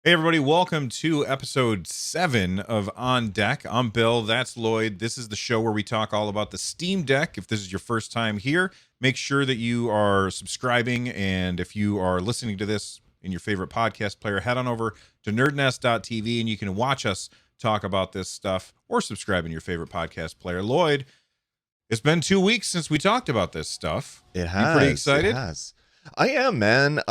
Hey, everybody, welcome to episode 7 of On Deck. I'm Bill, that's Lloyd. This is the show where we talk all about the Steam Deck. If this is your first time here, make sure that you are subscribing. And if you are listening to this in your favorite podcast player, head on over to nerdnest.tv and you can watch us talk about this stuff or subscribe in your favorite podcast player. Lloyd, it's been 2 weeks since we talked about this stuff. It has. You pretty excited? It has. I am, man.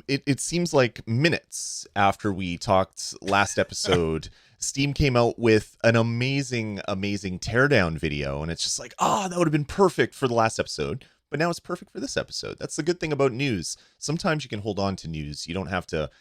It seems like minutes after we talked last episode, Steam came out with an amazing teardown video, and it's just like, that would have been perfect for the last episode. But now it's perfect for this episode. That's the good thing about news. Sometimes you can hold on to news. You don't have to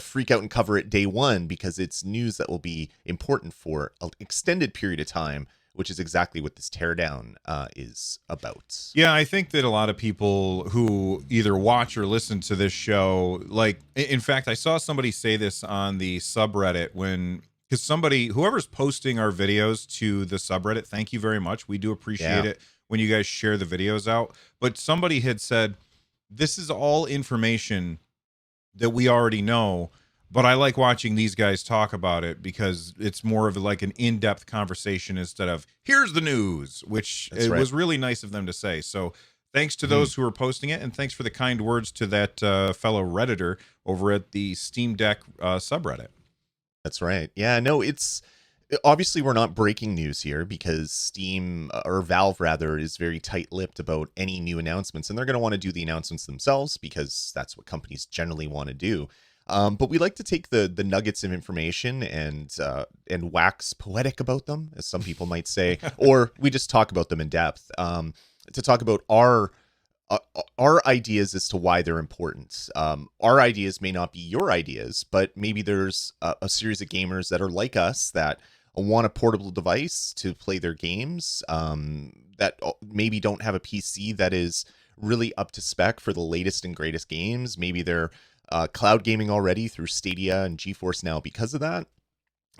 freak out and cover it day one because it's news that will be important for an extended period of time, which is exactly what this teardown is about. Yeah, I think that a lot of people who either watch or listen to this show, like, in fact, I saw somebody say this on the subreddit because whoever's posting our videos to the subreddit, thank you very much. We do appreciate it when you guys share the videos out. But somebody had said, this is all information that we already know, but I like watching these guys talk about it because it's more of like an in-depth conversation instead of here's the news, which was really nice of them to say. So thanks to those who are posting it, and thanks for the kind words to that fellow Redditor over at the Steam Deck subreddit. That's right. Yeah, no, it's obviously we're not breaking news here because Steam, or Valve rather, is very tight-lipped about any new announcements, and they're going to want to do the announcements themselves because that's what companies generally want to do. But we like to take the nuggets of information and wax poetic about them, as some people might say, or we just talk about them in depth to talk about our ideas as to why they're important. Our ideas may not be your ideas, but maybe there's a series of gamers that are like us that want a portable device to play their games, that maybe don't have a PC that is really up to spec for the latest and greatest games. Maybe they're cloud gaming already through Stadia and GeForce Now because of that.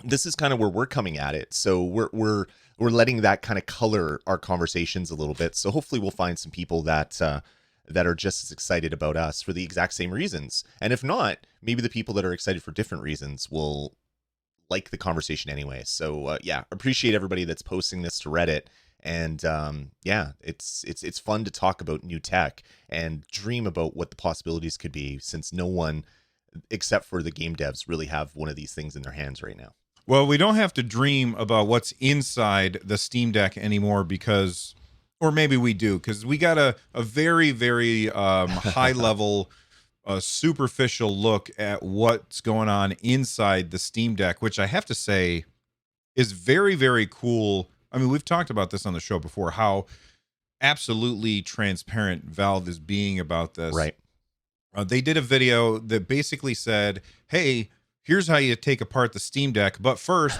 This is kind of where we're coming at it. So we're letting that kind of color our conversations a little bit. So hopefully we'll find some people that are just as excited about us for the exact same reasons. And if not, maybe the people that are excited for different reasons will like the conversation anyway. So appreciate everybody that's posting this to Reddit. And it's fun to talk about new tech and dream about what the possibilities could be, since no one except for the game devs really have one of these things in their hands right now. Well, we don't have to dream about what's inside the Steam Deck anymore or maybe we do, because we got a very, very high level, superficial look at what's going on inside the Steam Deck, which I have to say is very, very cool. I mean, we've talked about this on the show before, how absolutely transparent Valve is being about this. Right. They did a video that basically said, hey, here's how you take apart the Steam Deck, but first,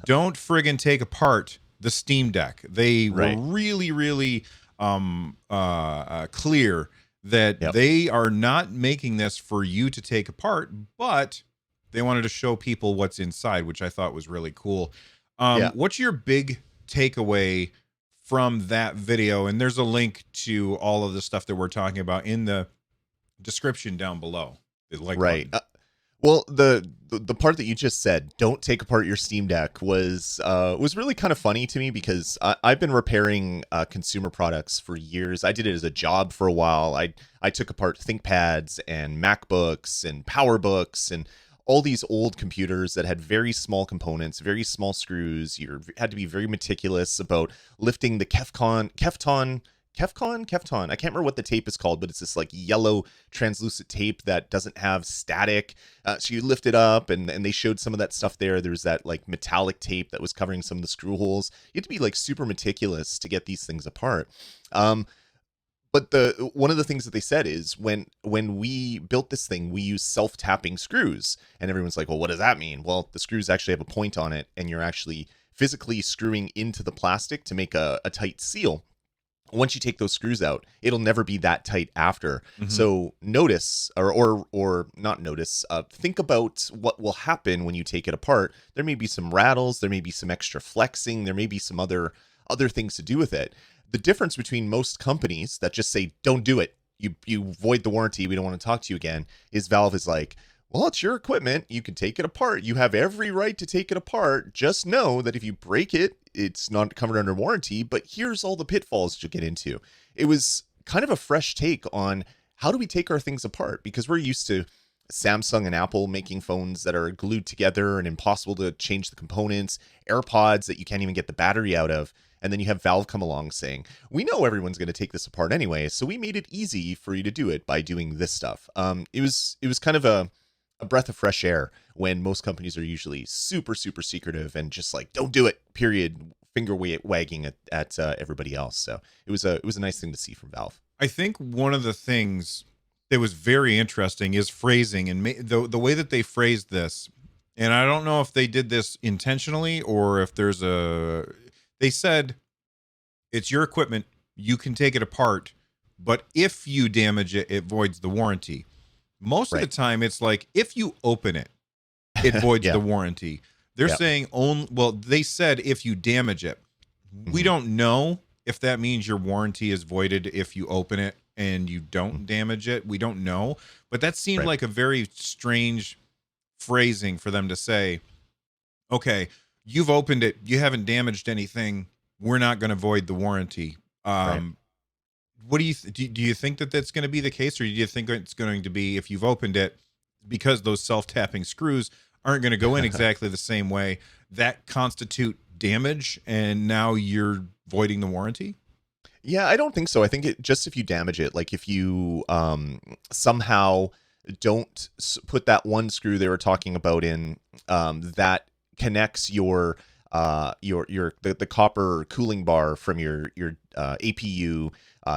don't friggin' take apart the Steam Deck. They were really, really clear that they are not making this for you to take apart, but they wanted to show people what's inside, which I thought was really cool. What's your big takeaway from that video? And there's a link to all of the stuff that we're talking about in the description down below. Well, the part that you just said, don't take apart your Steam Deck, was really kind of funny to me because I've been repairing consumer products for years. I did it as a job for a while. I took apart ThinkPads and MacBooks and PowerBooks and all these old computers that had very small components, very small screws. You had to be very meticulous about lifting the Kefton. I can't remember what the tape is called, but it's this like yellow translucent tape that doesn't have static. So you lift it up, and they showed some of that stuff there. There's that like metallic tape that was covering some of the screw holes. You have to be like super meticulous to get these things apart. But one of the things that they said is when we built this thing, we used self-tapping screws. And everyone's like, well, what does that mean? Well, the screws actually have a point on it, and you're actually physically screwing into the plastic to make a tight seal. Once you take those screws out, it'll never be that tight after. Mm-hmm. So notice, or not notice, think about what will happen when you take it apart. There may be some rattles, there may be some extra flexing, there may be some other things to do with it. The difference between most companies that just say, don't do it, you void the warranty, we don't want to talk to you again, is Valve is like, Well, it's your equipment. You can take it apart. You have every right to take it apart. Just know that if you break it, it's not covered under warranty. But here's all the pitfalls you'll get into. It was kind of a fresh take on how do we take our things apart? Because we're used to Samsung and Apple making phones that are glued together and impossible to change the components, AirPods that you can't even get the battery out of. And then you have Valve come along saying, we know everyone's going to take this apart anyway, so we made it easy for you to do it by doing this stuff. It was kind of a breath of fresh air when most companies are usually super, super secretive and just like, don't do it, period, finger wagging at everybody else. So it was a nice thing to see from Valve. I think one of the things that was very interesting is phrasing and the way that they phrased this. And I don't know if they did this intentionally or if there's a. They said it's your equipment, you can take it apart, but if you damage it, it voids the warranty. Most of the Right. time, it's like if you open it, it voids Yeah. the warranty. They're Yeah. saying only. Well, they said if you damage it. We Mhm. don't know if that means your warranty is voided if you open it and you don't damage it. We don't know, but that seemed Right. like a very strange phrasing for them to say. Okay, you've opened it, you haven't damaged anything. We're not going to void the warranty. Right. What do you think that that's going to be the case, or do you think it's going to be if you've opened it because those self-tapping screws aren't going to go in exactly the same way that constitute damage, and now you're voiding the warranty? Yeah, I don't think so. I think it just if you damage it, like if you somehow don't put that one screw they were talking about in that connects the copper cooling bar from your APU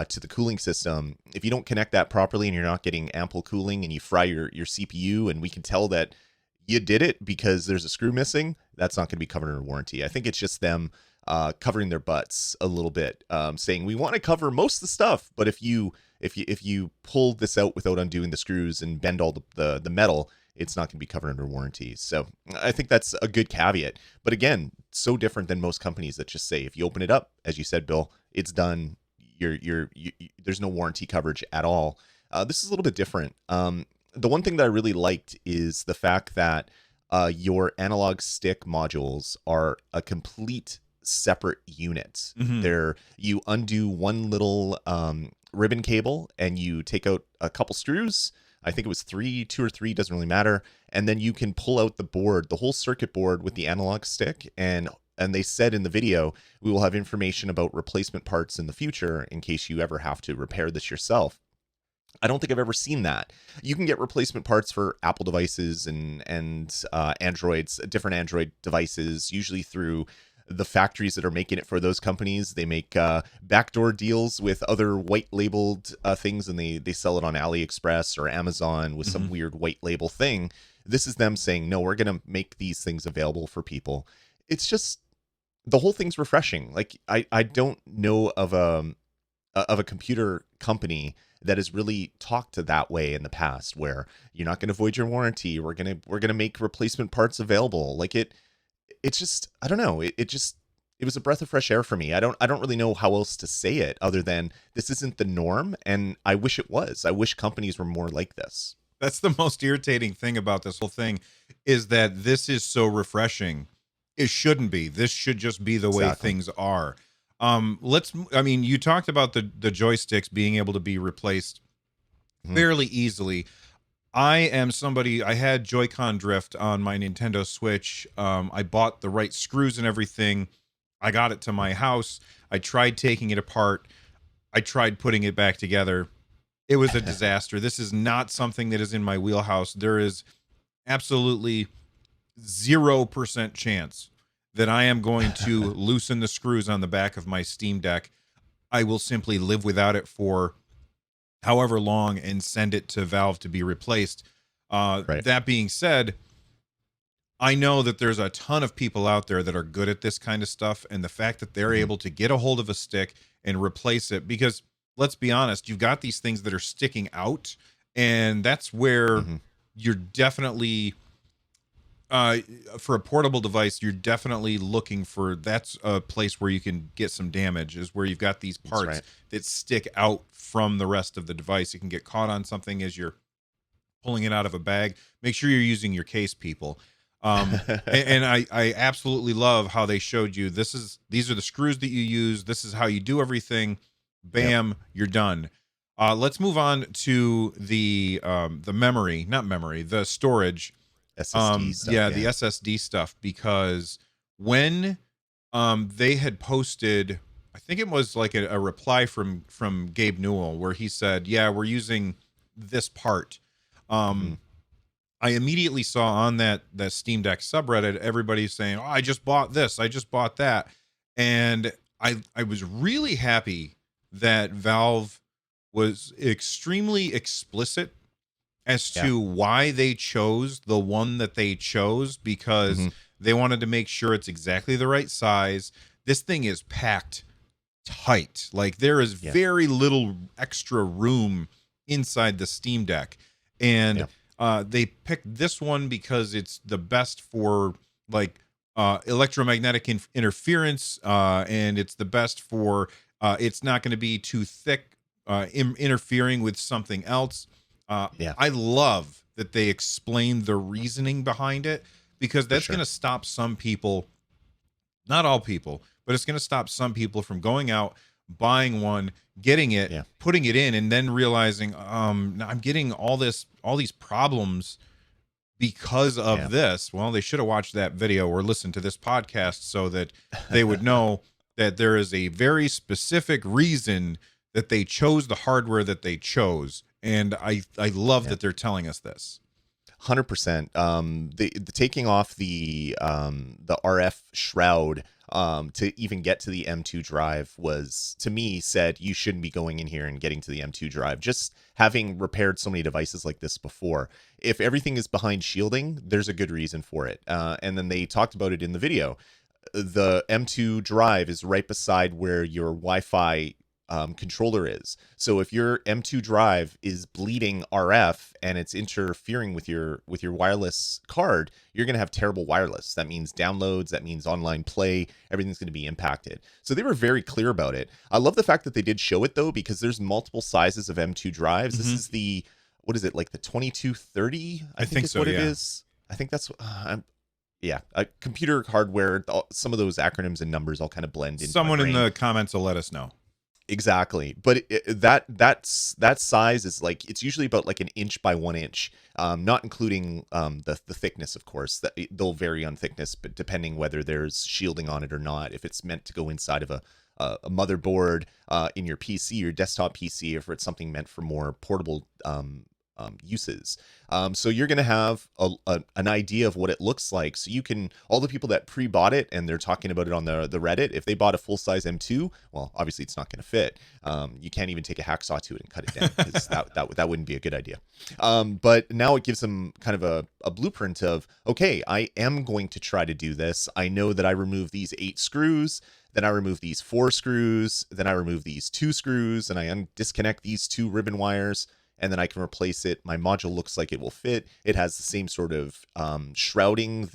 to the cooling system. If you don't connect that properly and you're not getting ample cooling and you fry your CPU, and we can tell that you did it because there's a screw missing, that's not going to be covered under warranty. I think it's just them covering their butts a little bit, saying we want to cover most of the stuff, but if you pull this out without undoing the screws and bend all the metal, it's not going to be covered under warranty. So I think that's a good caveat. But again, so different than most companies that just say if you open it up, as you said, Bill, it's done. There's no warranty coverage at all. This is a little bit different. The one thing that I really liked is the fact that your analog stick modules are a complete separate unit. Mm-hmm. You undo one little ribbon cable and you take out a couple screws. I think it was two or three, doesn't really matter. And then you can pull out the board, the whole circuit board with the analog stick. And they said in the video, we will have information about replacement parts in the future in case you ever have to repair this yourself. I don't think I've ever seen that. You can get replacement parts for Apple devices and Androids, different Android devices, usually through the factories that are making it for those companies. They make backdoor deals with other white labeled things, and they sell it on AliExpress or Amazon with some Mm-hmm. weird white label thing. This is them saying, no, we're going to make these things available for people. It's just the whole thing's refreshing. Like I don't know of a computer company that has really talked to that way in the past, where you're not going to void your warranty. We're gonna make replacement parts available. Like it's just, I don't know. It was a breath of fresh air for me. I don't really know how else to say it other than this isn't the norm, and I wish it was. I wish companies were more like this. That's the most irritating thing about this whole thing is that this is so refreshing. It shouldn't be. This should just be the way Exactly. things are. I mean, you talked about the joysticks being able to be replaced Mhm. fairly easily. I had Joy-Con drift on my Nintendo Switch. I bought the right screws and everything. I got it to my house. I tried taking it apart. I tried putting it back together. It was a disaster. This is not something that is in my wheelhouse. There is absolutely 0% chance that I am going to loosen the screws on the back of my Steam Deck. I will simply live without it for however long and send it to Valve to be replaced. Right. That being said, I know that there's a ton of people out there that are good at this kind of stuff, and the fact that they're Mhm. able to get a hold of a stick and replace it, because let's be honest, you've got these things that are sticking out, and that's where Mhm. you're definitely for a portable device, you're definitely looking for, that's a place where you can get some damage, is where you've got these That's parts right. that stick out from the rest of the device. You can get caught on something as you're pulling it out of a bag. Make sure you're using your case, people. And I absolutely love how they showed you these are the screws that you use. This is how you do everything. Yep. Bam, you're done. Let's move on to the the storage. SSD stuff. Yeah, the Yeah. SSD stuff, because when they had posted, I think it was like a reply from Gabe Newell where he said, yeah, we're using this part. Hmm. I immediately saw on that Steam Deck subreddit everybody saying, oh, I just bought this, I just bought that. And I was really happy that Valve was extremely explicit as Yeah. to why they chose the one that they chose, because Hmm. they wanted to make sure it's exactly the right size. This thing is packed tight. Like, there is Yeah. very little extra room inside the Steam Deck. And Yeah. they picked this one because it's the best for like electromagnetic interference, and it's the best for it's not going to be too thick, interfering with something else. Yeah. I love that they explained the reasoning behind it, because For that's going sure. to stop some people, not all people, but it's going to stop some people from going out, buying one, getting it, Yeah. putting it in, and then realizing, I'm getting all these problems because Yeah. of this. Well, they should have watched that video or listened to this podcast so that they would know that there is a very specific reason that they chose the hardware that they chose. And I love Yeah. that they're telling us this. 100%. The taking off the RF shroud to even get to the M2 drive was, to me, said you shouldn't be going in here and getting to the M2 drive. Just having repaired so many devices like this before, if everything is behind shielding, there's a good reason for it. And then they talked about it in the video. The M2 drive is right beside where your Wi-Fi controller is. So if your M2 drive is bleeding RF and it's interfering with your wireless card, you're going to have terrible wireless. That means downloads, that means online play, everything's going to be impacted. So they were very clear about it. I love the fact that they did show it though, because there's multiple sizes of M2 drives. This is the, what is it, like the 2230, I think is so, what it yeah. is. I think that's yeah, computer hardware. Some of those acronyms and numbers all kind of blend into my Someone in brain. the comments will let us know. Exactly, but that size is like, it's usually about like 1 inch by 1 inch, not including the thickness, of course. That they'll vary on thickness, but depending whether there's shielding on it or not. If it's meant to go inside of a motherboard in your PC, your desktop PC, or if it's something meant for more portable uses. So you're going to have an idea of what it looks like. So you can, all the people that pre-bought it and they're talking about it on the Reddit, if they bought a full-size M2, well, obviously it's not going to fit. You can't even take a hacksaw to it and cut it down, because that wouldn't be a good idea. But now it gives them kind of a blueprint of, okay, I am going to try to do this. I know that I remove these 8 screws, then I remove these 4 screws, then I remove these 2 screws, and I disconnect these 2 ribbon wires, and then I can replace it. My module looks like it will fit. It has the same sort of shrouding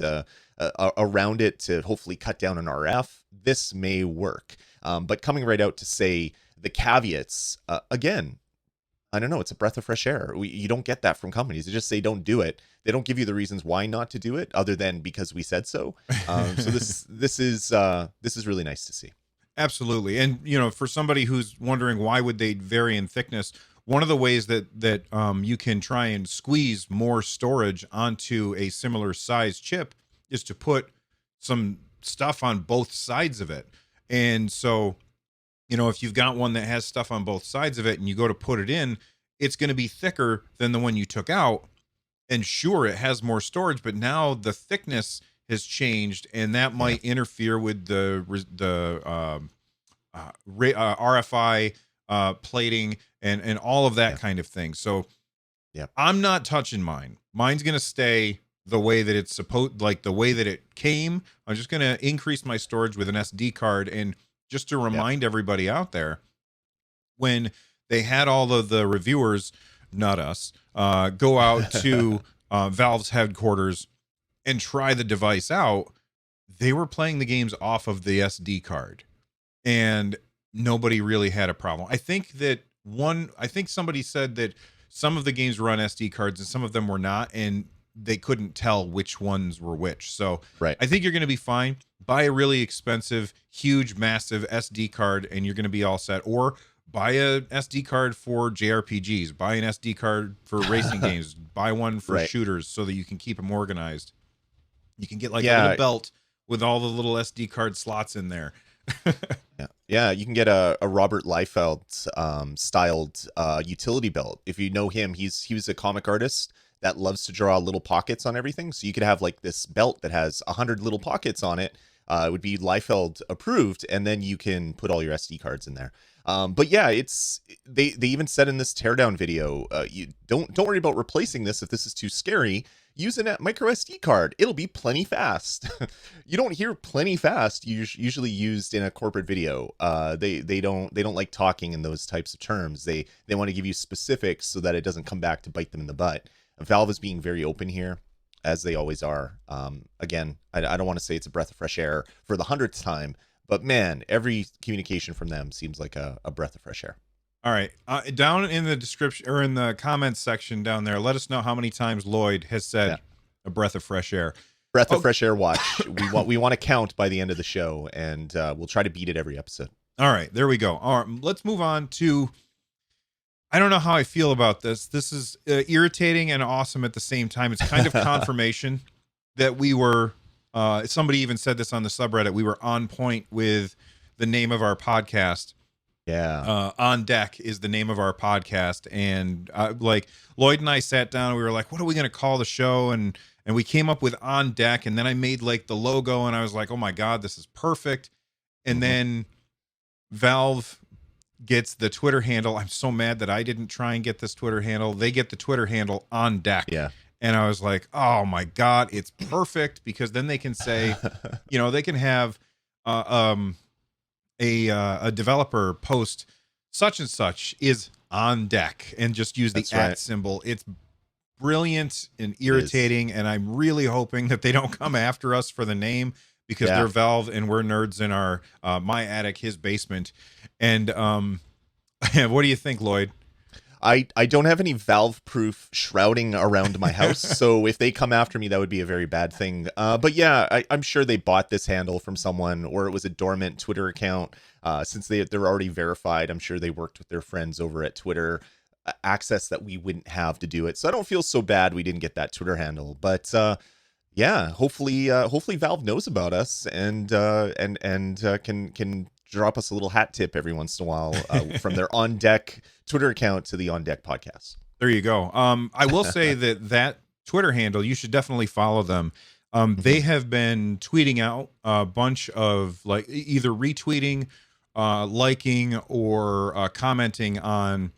around it to hopefully cut down on RF. This may work. But coming right out to say the caveats, again, I don't know, it's a breath of fresh air. You don't get that from companies. They just say don't do it. They don't give you the reasons why not to do it, other than because we said so. So this is really nice to see. Absolutely. And for somebody who's wondering why would they vary in thickness, one of the ways that you can try and squeeze more storage onto a similar size chip is to put some stuff on both sides of it. And so, if you've got one that has stuff on both sides of it and you go to put it in, it's going to be thicker than the one you took out. And sure, it has more storage, but now the thickness has changed, and that might interfere with the RFI plating and all of that kind of thing. So I'm not touching mine. Mine's going to stay the way that it's supposed, like the way that it came. I'm just going to increase my storage with an SD card. And just to remind everybody out there, when they had all of the reviewers, not us, go out to Valve's headquarters and try the device out, they were playing the games off of the SD card, and nobody really had a problem. I think somebody said that some of the games were on SD cards and some of them were not, and they couldn't tell which ones were which. So Right. I think you're going to be fine. Buy a really expensive, huge, massive SD card, and you're going to be all set. Or buy a SD card for JRPGs. Buy an SD card for racing games. Buy one for Right. shooters so that you can keep them organized. You can get like a Yeah. little belt with all the little SD card slots in there. Yeah, you can get a Robert Liefeld styled utility belt. If you know him, he was a comic artist that loves to draw little pockets on everything. So you could have like this belt that has 100 little pockets on it. It would be Liefeld approved, and then you can put all your SD cards in there. But yeah, they even said in this teardown video, you don't worry about replacing this if this is too scary. Use a micro SD card; it'll be plenty fast. You don't hear plenty fast usually used in a corporate video. They don't like talking in those types of terms. They want to give you specifics so that it doesn't come back to bite them in the butt. Valve is being very open here, as they always are. Again, I don't want to say it's a breath of fresh air for the 100th time, but man, every communication from them seems like a breath of fresh air. All right. Down in the description or in the comments section down there, let us know how many times Lloyd has said a breath of fresh air. Breath of fresh air watch. We want to count by the end of the show, and we'll try to beat it every episode. All right. There we go. All right. Let's move on to, I don't know how I feel about this. This is irritating and awesome at the same time. It's kind of confirmation that we were, somebody even said this on the subreddit, we were on point with the name of our podcast. Yeah. On Deck is the name of our podcast, and like Lloyd and I sat down and we were like, what are we going to call the show? And we came up with On Deck, and then I made like the logo, and I was like, oh my god, this is perfect. And then Valve gets the Twitter handle. I'm so mad that I didn't try and get this Twitter handle. They get the Twitter handle On Deck. Yeah. And I was like, oh my god, it's perfect, because then they can say, you know, they can have a developer post such and such is on deck and just use the at symbol. It's brilliant and irritating, and I'm really hoping that they don't come after us for the name, because they're Valve and we're nerds in our my attic, his basement. And what do you think, Lloyd? I don't have any Valve-proof shrouding around my house, so if they come after me, that would be a very bad thing. But yeah, I'm sure they bought this handle from someone, or it was a dormant Twitter account. Since they're already verified, I'm sure they worked with their friends over at Twitter, access that we wouldn't have to do it. So I don't feel so bad we didn't get that Twitter handle. But yeah, hopefully Valve knows about us and can drop us a little hat tip every once in a while from their On Deck Twitter account to the On Deck podcast. There you go. I will say that Twitter handle, you should definitely follow them. They have been tweeting out a bunch of, like, either retweeting, liking, or commenting on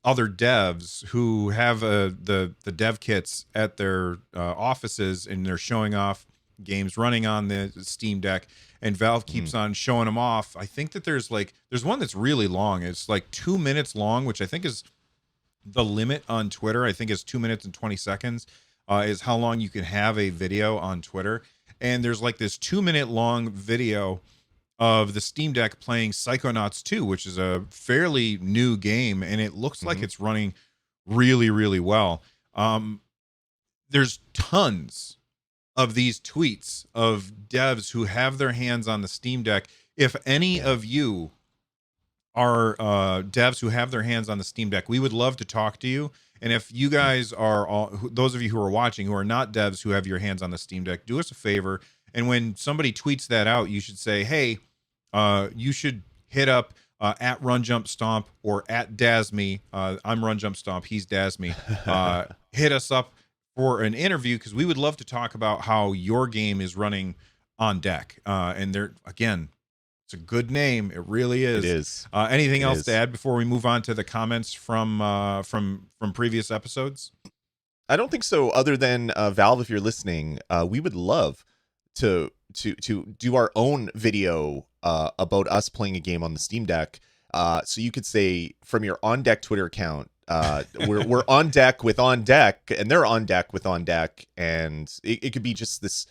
other devs who have the dev kits at their offices, and they're showing off games running on the Steam Deck, and Valve keeps on showing them off. I think that there's one that's really long. It's like 2 minutes long, which I think is the limit on Twitter. I think it's 2 minutes and 20 seconds is how long you can have a video on Twitter. And there's like this 2 minute long video of the Steam Deck playing Psychonauts 2, which is a fairly new game, and it looks like it's running really, really well. There's tons of these tweets of devs who have their hands on the Steam Deck. If any of you are devs who have their hands on the Steam Deck, we would love to talk to you. And if you guys are those of you who are watching who are not devs who have your hands on the Steam Deck, do us a favor. And when somebody tweets that out, you should say, hey, you should hit up at Run Jump Stomp or at Dasme. I'm Run Jump Stomp. He's Dasme. Hit us up for an interview, because we would love to talk about how your game is running on deck. And there, again, it's a good name. It really is. It is. Anything else to add before we move on to the comments from previous episodes? I don't think so. Other than Valve, if you're listening, we would love to do our own video about us playing a game on the Steam Deck. So you could say from your On Deck Twitter account, we're on deck with On Deck, and they're on deck with On Deck, and it could be just this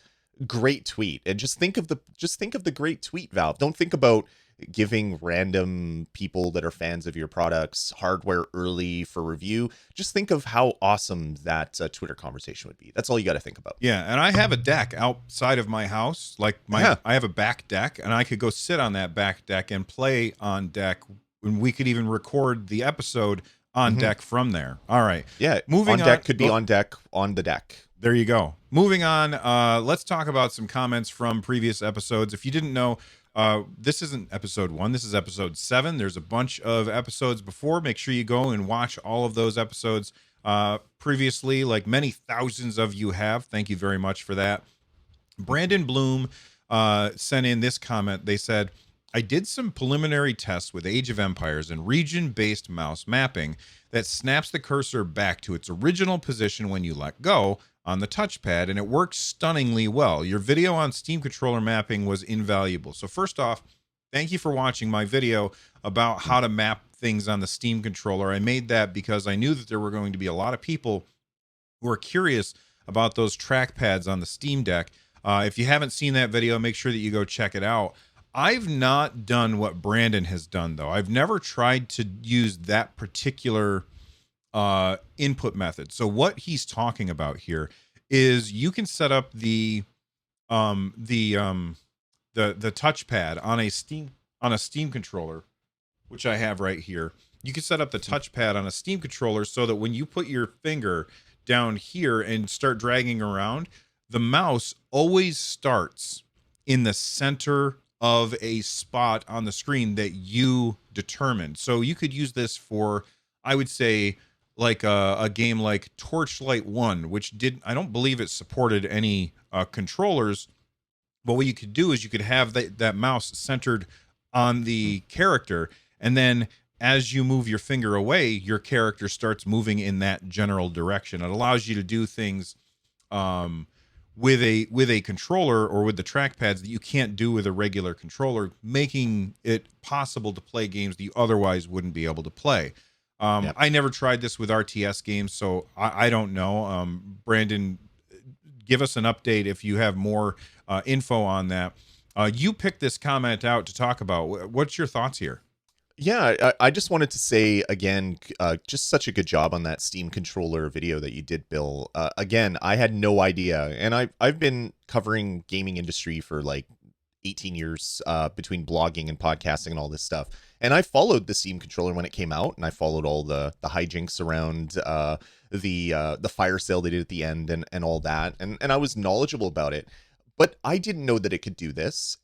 great tweet. And just think of the great tweet, Valve. Don't think about giving random people that are fans of your products hardware early for review. Just think of how awesome that Twitter conversation would be. That's all you got to think about. Yeah, and I have a deck outside of my house. Like Yeah. I have a back deck, and I could go sit on that back deck and play on deck, and we could even record the episode on Mhm. deck from there. All right. Yeah. Moving On deck on. could be on deck on the deck. There you go. Moving on, let's talk about some comments from previous episodes. If you didn't know, this isn't episode 1. This is episode 7. There's a bunch of episodes before. Make sure you go and watch all of those episodes previously, like many thousands of you have. Thank you very much for that. Brandon Bloom sent in this comment. They said, I did some preliminary tests with Age of Empires and region-based mouse mapping that snaps the cursor back to its original position when you let go on the touchpad, and it works stunningly well. Your video on Steam controller mapping was invaluable. So first off, thank you for watching my video about how to map things on the Steam controller. I made that because I knew that there were going to be a lot of people who are curious about those trackpads on the Steam Deck. If you haven't seen that video, make sure that you go check it out. I've not done what Brandon has done, though. I've never tried to use that particular input method. So what he's talking about here is you can set up the touchpad on a Steam controller, which I have right here. You can set up the touchpad on a Steam controller so that when you put your finger down here and start dragging around, the mouse always starts in the center of a spot on the screen that you determined. So you could use this for, I would say, like a game like Torchlight 1, which I don't believe it supported any controllers. But what you could do is you could have that mouse centered on the character, and then as you move your finger away, your character starts moving in that general direction. It allows you to do things with a controller or with the trackpads that you can't do with a regular controller, making it possible to play games that you otherwise wouldn't be able to play. Yep. I never tried this with RTS games, so I don't know. Brandon, give us an update if you have more info on that. You picked this comment out to talk about. What's your thoughts here? Yeah, I just wanted to say again, just such a good job on that Steam controller video that you did, Bill. Again, I had no idea, and I've been covering gaming industry for like 18 years between blogging and podcasting and all this stuff. And I followed the Steam controller when it came out, and I followed all the hijinks around the fire sale they did at the end and all that, and I was knowledgeable about it. But I didn't know that it could do this,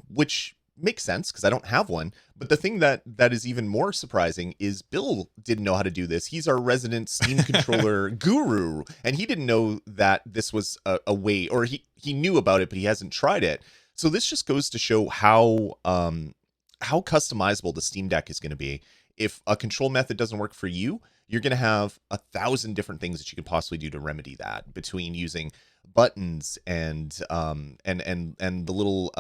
which makes sense because I don't have one. But the thing that is even more surprising is Bill didn't know how to do this. He's our resident Steam controller guru, and he didn't know that this was a way, or he knew about it, but he hasn't tried it. So this just goes to show how customizable the Steam Deck is going to be. If a control method doesn't work for you, you're going to have 1,000 different things that you could possibly do to remedy that, between using buttons and the little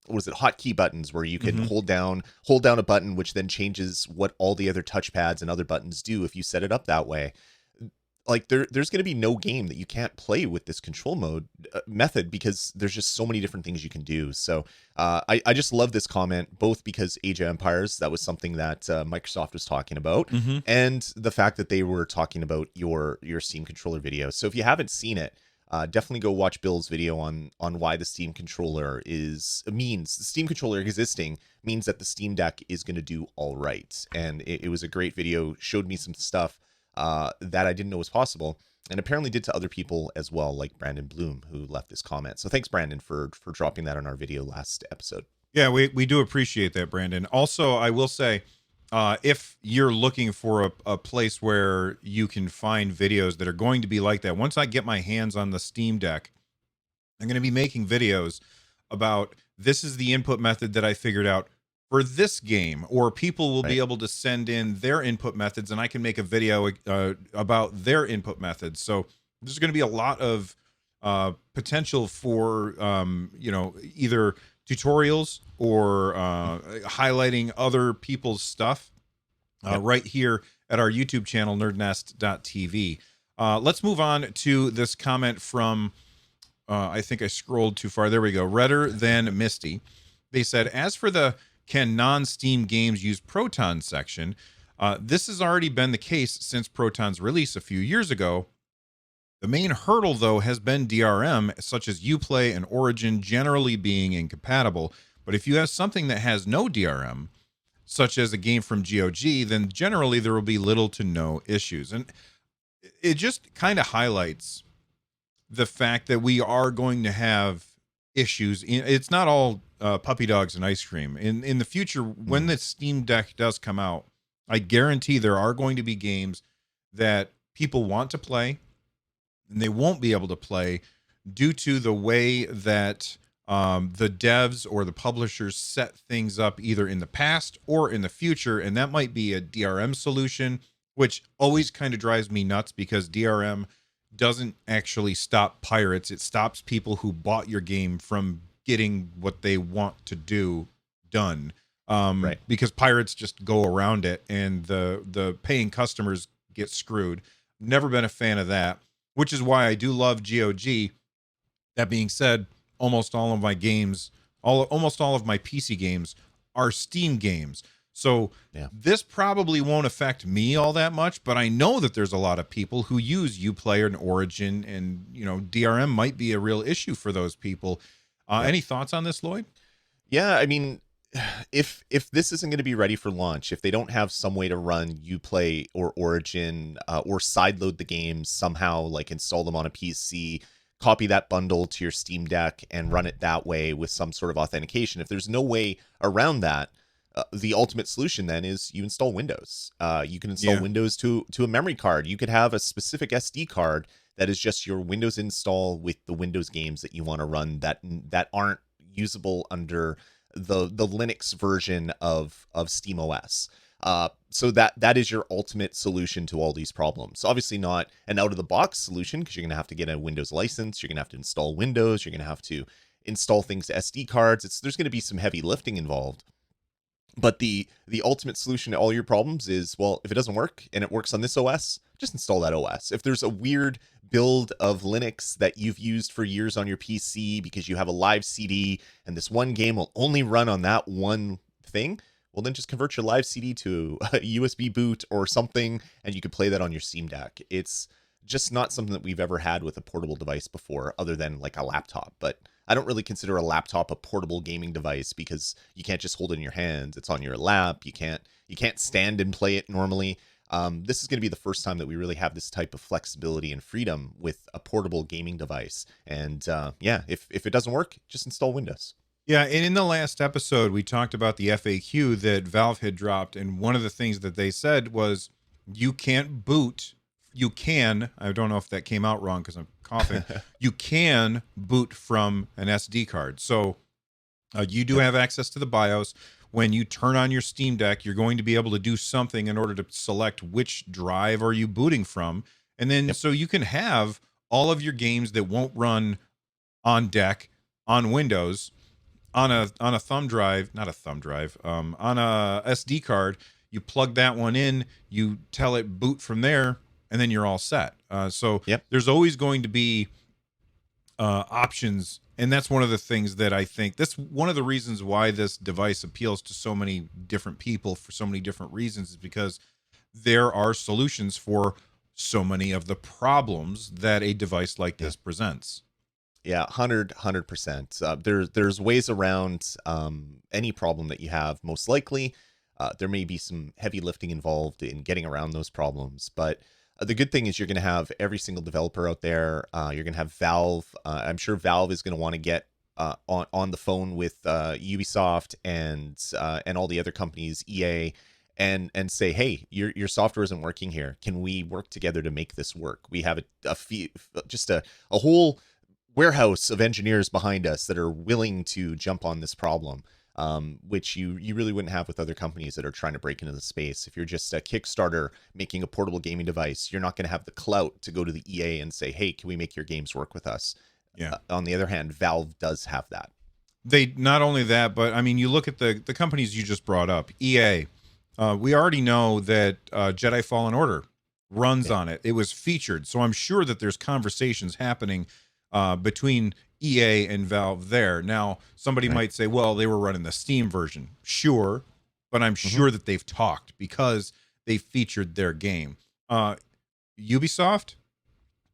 what is it, hotkey buttons, where you can hold down a button, which then changes what all the other touchpads and other buttons do if you set it up that way. Like there's going to be no game that you can't play with this control mode method, because there's just so many different things you can do. So I just love this comment, both because Age of Empires, that was something that Microsoft was talking about, and the fact that they were talking about your Steam controller video. So if you haven't seen it, definitely go watch Bill's video on why the Steam controller the Steam controller existing means that the Steam Deck is going to do all right. And it was a great video, showed me some stuff that I didn't know was possible, and apparently did to other people as well, like Brandon Bloom, who left this comment. So thanks, Brandon, for dropping that on our video last episode. Yeah, we do appreciate that, Brandon. Also, I will say, if you're looking for a place where you can find videos that are going to be like that, once I get my hands on the Steam Deck, I'm going to be making videos about, this is the input method that I figured out for this game, or people will be able to send in their input methods, and I can make a video about their input methods. So there's going to be a lot of potential for either tutorials or highlighting other people's stuff right here at our YouTube channel, nerdnest.tv. Let's move on to this comment from I think I scrolled too far. There we go. Redder Than Misty. They said, as for the can non-Steam games use Proton section? This has already been the case since Proton's release a few years ago. The main hurdle, though, has been DRM, such as Uplay and Origin generally being incompatible. But if you have something that has no DRM, such as a game from GOG, then generally there will be little to no issues. And it just kind of highlights the fact that we are going to have issues. It's not all puppy dogs and ice cream. In the future, when the Steam Deck does come out, I guarantee there are going to be games that people want to play and they won't be able to play due to the way that the devs or the publishers set things up either in the past or in the future. And that might be a DRM solution, which always kind of drives me nuts because DRM doesn't actually stop pirates. It stops people who bought your game from getting what they want to do done. Right. Because pirates just go around it and the paying customers get screwed. Never been a fan of that, which is why I do love GOG. That being said, almost all of my games, almost all of my PC games are Steam games. So this probably won't affect me all that much, but I know that there's a lot of people who use Uplay and Origin, and DRM might be a real issue for those people. Any thoughts on this, Lloyd? Yeah, I mean, if this isn't going to be ready for launch, if they don't have some way to run Uplay or Origin or sideload the games somehow, like install them on a PC, copy that bundle to your Steam Deck and run it that way with some sort of authentication, if there's no way around that, the ultimate solution then is you install Windows. You can install Windows to a memory card. You could have a specific SD card that is just your Windows install with the Windows games that you want to run that aren't usable under the Linux version of SteamOS. So that is your ultimate solution to all these problems. Obviously not an out-of-the-box solution because you're going to have to get a Windows license. You're going to have to install Windows. You're going to have to install things to SD cards. There's going to be some heavy lifting involved. But the ultimate solution to all your problems is, well, if it doesn't work and it works on this OS, just install that OS. If there's a weird build of Linux that you've used for years on your PC because you have a live CD and this one game will only run on that one thing, well, then just convert your live CD to a USB boot or something, and you can play that on your Steam Deck. It's just not something that we've ever had with a portable device before, other than like a laptop. But I don't really consider a laptop a portable gaming device because you can't just hold it in your hands. It's on your lap. You can't stand and play it normally. This is going to be the first time that we really have this type of flexibility and freedom with a portable gaming device. And if it doesn't work, just install Windows. Yeah, and in the last episode, we talked about the FAQ that Valve had dropped, and one of the things that they said was you can't boot. You can, I don't know if that came out wrong because I'm coughing. You can boot from an SD card. So you do have access to the BIOS. When you turn on your Steam Deck, you're going to be able to do something in order to select which drive are you booting from. And then so you can have all of your games that won't run on deck, on Windows, on a thumb drive, not a thumb drive, on a SD card. You plug that one in, you tell it boot from there, and then you're all set. So there's always going to be options, and that's one of the things that I think that's one of the reasons why this device appeals to so many different people for so many different reasons, is because there are solutions for so many of the problems that a device like this presents. Yeah, 100%. There's ways around any problem that you have. Most likely, there may be some heavy lifting involved in getting around those problems. But the good thing is you're going to have every single developer out there. You're going to have Valve. I'm sure Valve is going to want to get on the phone with Ubisoft and all the other companies, EA, and say, hey, your software isn't working here. Can we work together to make this work? We have a whole warehouse of engineers behind us that are willing to jump on this problem, which you really wouldn't have with other companies that are trying to break into the space. If you're just a Kickstarter making a portable gaming device, you're not going to have the clout to go to the EA and say, hey, can we make your games work with us? Yeah. On the other hand, Valve does have that. They not only that, but I mean, you look at the companies you just brought up, EA. We already know that Jedi Fallen Order runs on it. It was featured, so I'm sure that there's conversations happening between EA and Valve there. Now, somebody Right. might say, well, they were running the Steam version. Sure, but I'm Mhm. sure that they've talked because they featured their game. Ubisoft,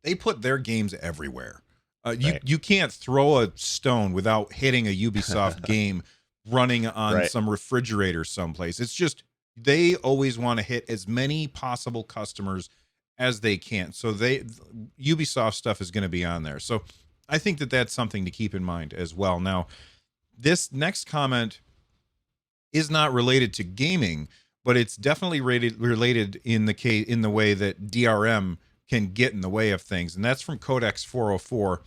they put their games everywhere. You Right. you can't throw a stone without hitting a Ubisoft game running on Right. some refrigerator someplace. It's just they always want to hit as many possible customers as they can. So Ubisoft stuff is going to be on there. So I think that that's something to keep in mind as well. Now, this next comment is not related to gaming, but it's definitely related in the way that DRM can get in the way of things, and that's from Codex 404.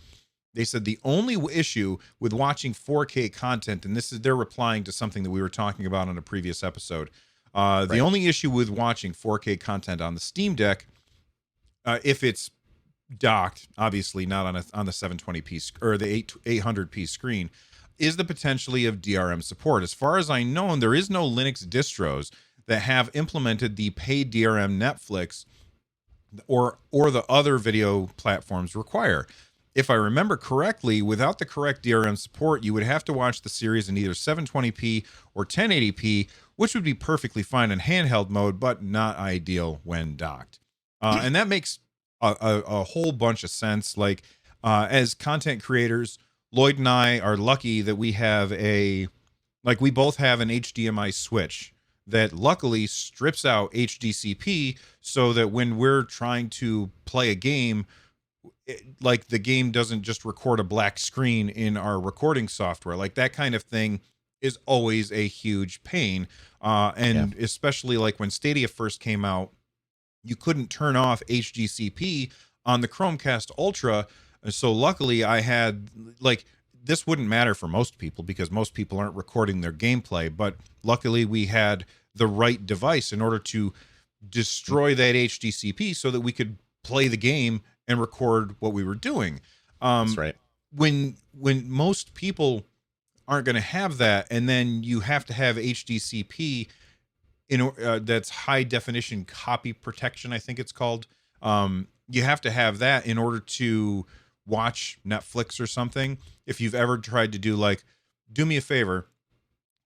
They said the only issue with watching 4K content, and this is they're replying to something that we were talking about on a previous episode. The Right. only issue with watching 4K content on the Steam Deck, if it's docked, obviously not on the 720p or the 800p screen, is the potentially of DRM support. As far as I know, there is no Linux distros that have implemented the paid DRM Netflix or the other video platforms require. If I remember correctly, without the correct DRM support, you would have to watch the series in either 720p or 1080p, which would be perfectly fine in handheld mode, but not ideal when docked. And that makes a whole bunch of sense. Like, as content creators, Lloyd and I are lucky that we both have an HDMI switch that luckily strips out HDCP so that when we're trying to play a game, like the game doesn't just record a black screen in our recording software. Like that kind of thing is always a huge pain. Yeah. And especially like when Stadia first came out, you couldn't turn off HDCP on the Chromecast Ultra. So luckily I had like this wouldn't matter for most people because most people aren't recording their gameplay, but luckily we had the right device in order to Mm. destroy that HDCP so that we could play the game and record what we were doing. That's Um, right. when most people aren't going to have that, and then you have to have HDCP that's high definition copy protection, I think it's called. You have to have that in order to watch Netflix or something. If you've ever tried to do me a favor,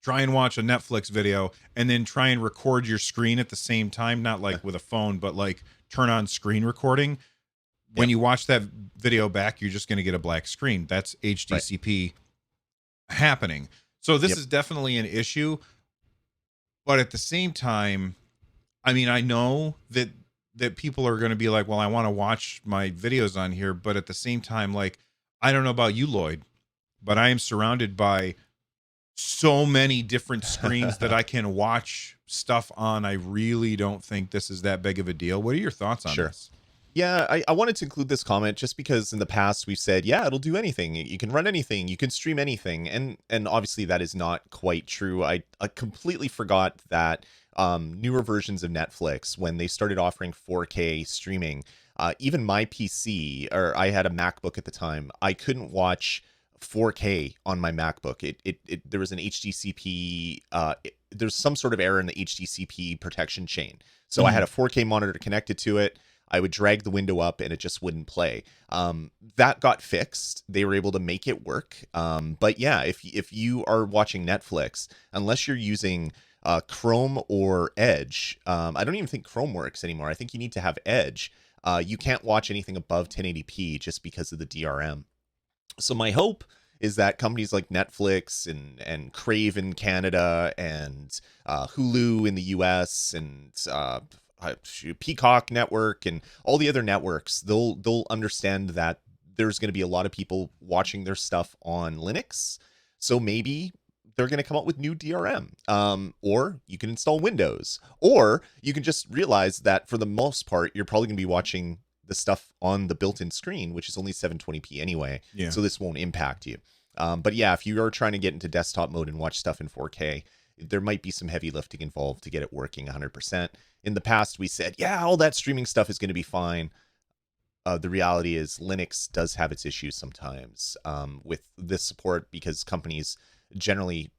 try and watch a Netflix video and then try and record your screen at the same time, not like with a phone, but like turn on screen recording. When Yep. you watch that video back, you're just going to get a black screen. That's Right. HDCP happening. So this Yep. is definitely an issue, but at the same time, I mean, I know that people are going to be like, "Well, I want to watch my videos on here," but at the same time, like, I don't know about you, Lloyd, but I am surrounded by so many different screens that I can watch stuff on. I really don't think this is that big of a deal. What are your thoughts on Sure. this? Yeah, I wanted to include this comment just because in the past we've said, yeah, it'll do anything. You can run anything, you can stream anything, and obviously that is not quite true. I completely forgot that newer versions of Netflix, when they started offering 4K streaming, even my PC, or I had a MacBook at the time, I couldn't watch 4K on my MacBook. There was an HDCP. There's some sort of error in the HDCP protection chain. So I had Mhm. a 4K monitor connected to it. I would drag the window up and it just wouldn't play. That got fixed. They were able to make it work. But yeah, if you are watching Netflix, unless you're using Chrome or Edge, I don't even think Chrome works anymore. I think you need to have Edge. You can't watch anything above 1080p just because of the DRM. So my hope is that companies like Netflix and Crave in Canada and Hulu in the US and Peacock Network and all the other networks, they'll understand that there's going to be a lot of people watching their stuff on Linux. So maybe they're going to come up with new DRM, or you can install Windows, or you can just realize that for the most part, you're probably going to be watching the stuff on the built-in screen, which is only 720p anyway. Yeah. So this won't impact you. But yeah, if you are trying to get into desktop mode and watch stuff in 4K, there might be some heavy lifting involved to get it working 100%. In the past, we said, yeah, all that streaming stuff is going to be fine. The reality is Linux does have its issues sometimes with this support, because companies generally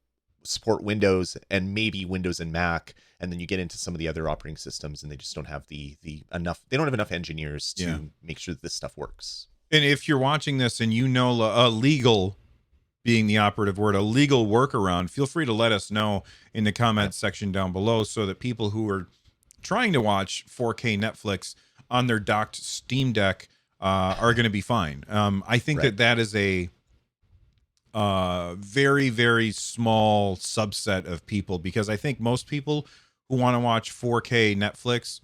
support Windows and maybe Windows and Mac, and then you get into some of the other operating systems and they just don't have the enough, they don't have enough engineers Yeah. to make sure that this stuff works. And if you're watching this and you know a legal, being the operative word, a legal workaround, feel free to let us know in the Yep. comments section down below so that people who are trying to watch 4K Netflix on their docked Steam Deck are going to be fine. I think Right. that is a very, very small subset of people, because I think most people who want to watch 4K Netflix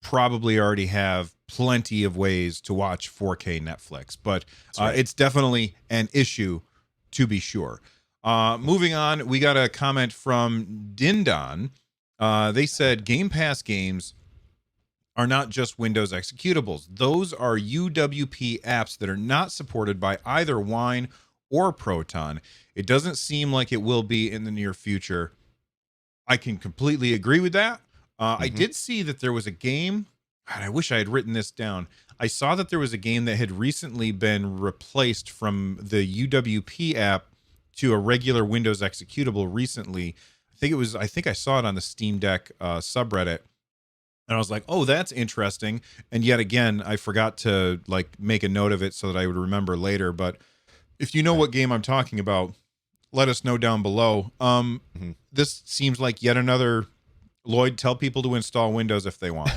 probably already have plenty of ways to watch 4K Netflix, but That's right. it's definitely an issue to be sure. Moving on, we got a comment from Dindon. They said Game Pass games are not just Windows executables. Those are UWP apps that are not supported by either Wine or Proton. It doesn't seem like it will be in the near future. I can completely agree with that. I Hmm. did see that there was a game, and I wish I had written this down. I saw that there was a game that had recently been replaced from the UWP app to a regular Windows executable recently. I think I saw it on the Steam Deck subreddit. And I was like, "Oh, that's interesting." And yet again, I forgot to like make a note of it so that I would remember later. But if you know Right. what game I'm talking about, let us know down below. Hmm. This seems like yet another Lloyd, tell people to install Windows if they want.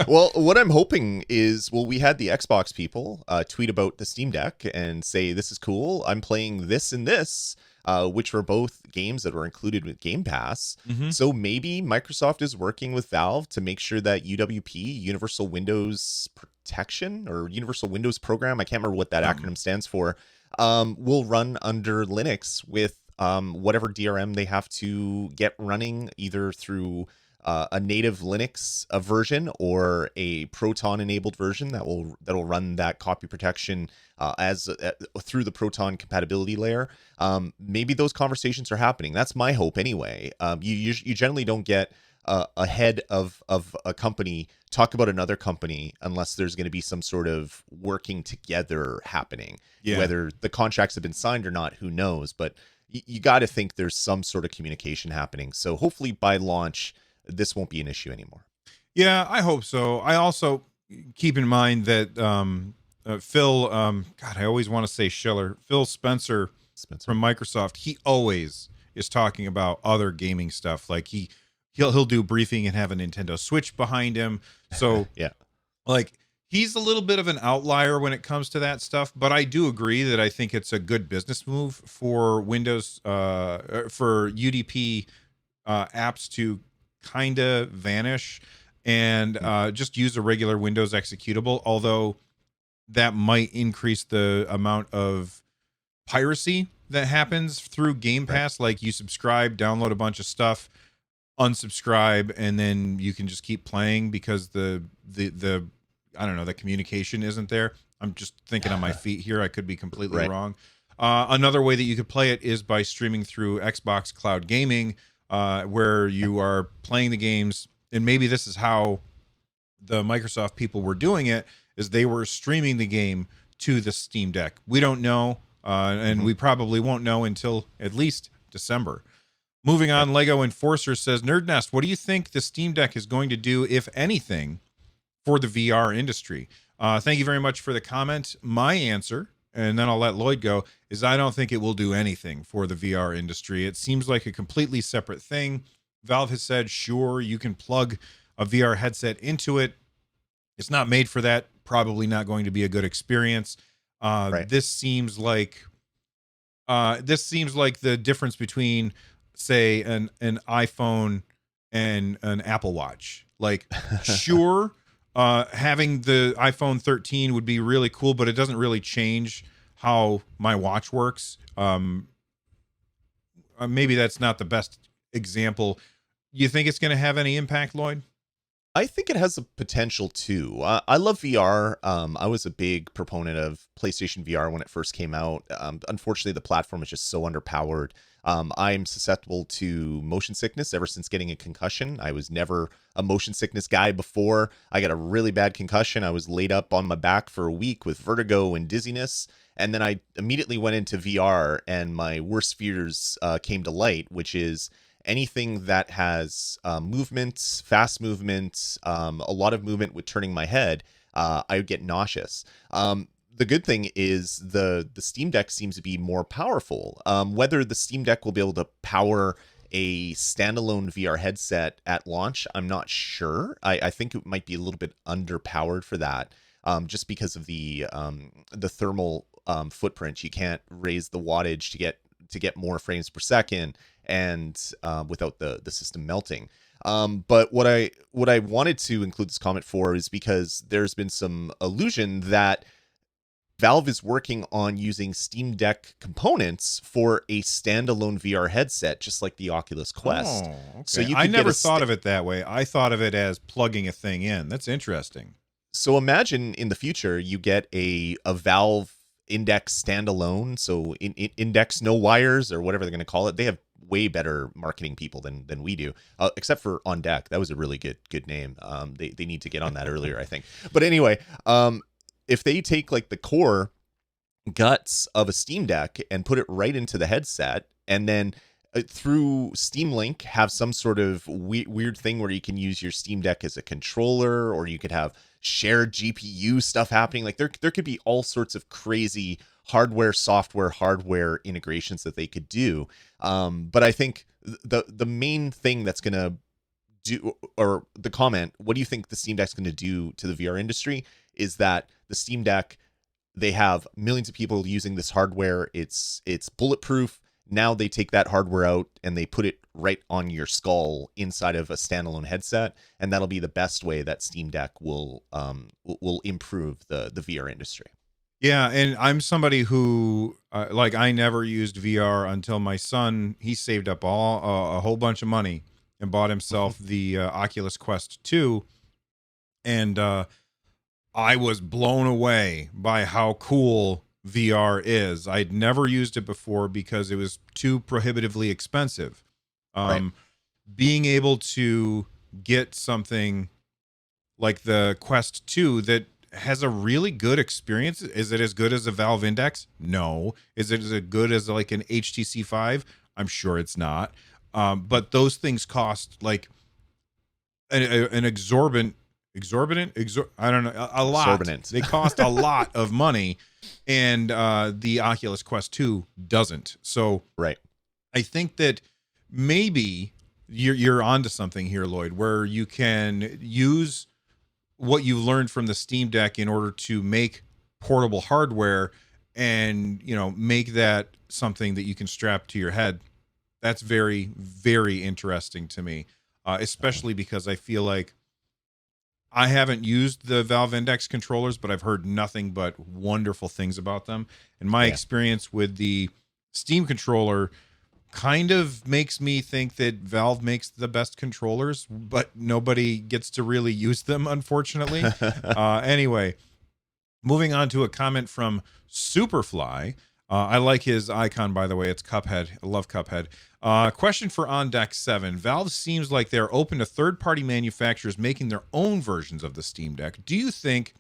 Well, what I'm hoping is, well, we had the Xbox people tweet about the Steam Deck and say, this is cool. I'm playing this and this, which were both games that were included with Game Pass. Mm-hmm. So maybe Microsoft is working with Valve to make sure that UWP, Universal Windows Protection, or Universal Windows Program, I can't remember what that acronym stands for, will run under Linux with whatever DRM they have to get running, either through a native Linux version or a Proton enabled version that'll run that copy protection as through the Proton compatibility layer. Maybe those conversations are happening. That's my hope anyway. You generally don't get a head of a company talk about another company unless there's going to be some sort of working together happening. Yeah. Whether the contracts have been signed or not, who knows? But you got to think there's some sort of communication happening. So hopefully by launch, this won't be an issue anymore. Yeah, I hope so. I also keep in mind that Phil, God, I always want to say Schiller, Phil Spencer Spencer. from Microsoft, he always is talking about other gaming stuff. Like he'll do briefing and have a Nintendo Switch behind him. So Yeah. like he's a little bit of an outlier when it comes to that stuff, but I do agree that I think it's a good business move for Windows for UDP apps to kind of vanish and just use a regular Windows executable, although that might increase the amount of piracy that happens through Game Right. Pass. Like you subscribe, download a bunch of stuff, unsubscribe, and then you can just keep playing because the I don't know, the communication isn't there. I'm just thinking on my feet here. I could be completely Right. wrong. Another way that you could play it is by streaming through Xbox Cloud Gaming, where you are playing the games. And maybe this is how the Microsoft people were doing it, is they were streaming the game to the Steam Deck. We don't know, and Hmm. we probably won't know until at least December. Moving Right. on, Lego Enforcer says, Nerd Nest, what do you think the Steam Deck is going to do, if anything, for the VR industry? Thank you very much for the comment. My answer, and then I'll let Lloyd go, is I don't think it will do anything for the VR industry. It seems like a completely separate thing. Valve has said, sure, you can plug a VR headset into it. It's not made for that. Probably not going to be a good experience. Right. This seems like the difference between, say, an iPhone and an Apple Watch. Like, sure, having the iPhone 13 would be really cool, but it doesn't really change how my watch works. Maybe that's not the best example. You think it's going to have any impact, Lloyd? I think it has a potential too. I love VR. I was a big proponent of PlayStation VR when it first came out. Unfortunately, the platform is just so underpowered. I'm susceptible to motion sickness ever since getting a concussion. I was never a motion sickness guy before. I got a really bad concussion. I was laid up on my back for a week with vertigo and dizziness. And then I immediately went into VR, and my worst fears came to light, which is anything that has movement, fast movement, a lot of movement with turning my head, I would get nauseous. the good thing is the Steam Deck seems to be more powerful. Whether the Steam Deck will be able to power a standalone VR headset at launch, I'm not sure. I think it might be a little bit underpowered for that, just because of the thermal footprint. You can't raise the wattage to get more frames per second, and without the system melting. But what I wanted to include this comment for is because there's been some allusion that Valve is working on using Steam Deck components for a standalone VR headset, just like the Oculus Quest. Oh, okay. So you I could never thought of it that way. I thought of it as plugging a thing in. That's interesting. So imagine in the future you get a Valve Index standalone, so Index no wires or whatever they're going to call it. They have way better marketing people than we do, except for On Deck. That was a really good name. They need to get on that earlier, I think. But anyway, if they take like the core guts of a Steam Deck and put it right into the headset, and then through Steam Link have some sort of weird thing where you can use your Steam Deck as a controller, or you could have shared GPU stuff happening. Like there could be all sorts of crazy hardware integrations that they could do. But I think the main thing that's going to do, or the comment, what do you think the Steam Deck's going to do to the VR industry, is that the Steam Deck, they have millions of people using this hardware. It's bulletproof. Now they take that hardware out and they put it right on your skull inside of a standalone headset, and that'll be the best way that Steam Deck will improve the VR industry. Yeah, and I'm somebody who like I never used VR until my son, he saved up a whole bunch of money and bought himself the Oculus Quest 2, and I was blown away by how cool VR is. I'd never used it before because it was too prohibitively expensive. Right. Being able to get something like the Quest 2 that has a really good experience. Is it as good as a Valve Index? No. Is it as good as like an HTC 5? I'm sure it's not. But those things cost like an I don't know, a lot. Exorbitant. They cost a lot of money, and the Oculus Quest 2 doesn't. So Right. I think that maybe you're onto something here, Lloyd, where you can use what you learned from the Steam Deck in order to make portable hardware, and make that something that you can strap to your head. That's very, very interesting to me, especially because I feel like I haven't used the Valve Index controllers, but I've heard nothing but wonderful things about them. And my experience with the Steam controller kind of makes me think that Valve makes the best controllers, but nobody gets to really use them, unfortunately. Anyway, moving on to a comment from Superfly. I like his icon, by the way. It's Cuphead. I love Cuphead. Question for On Deck 7. Valve seems like they're open to third-party manufacturers making their own versions of the Steam Deck. Do you think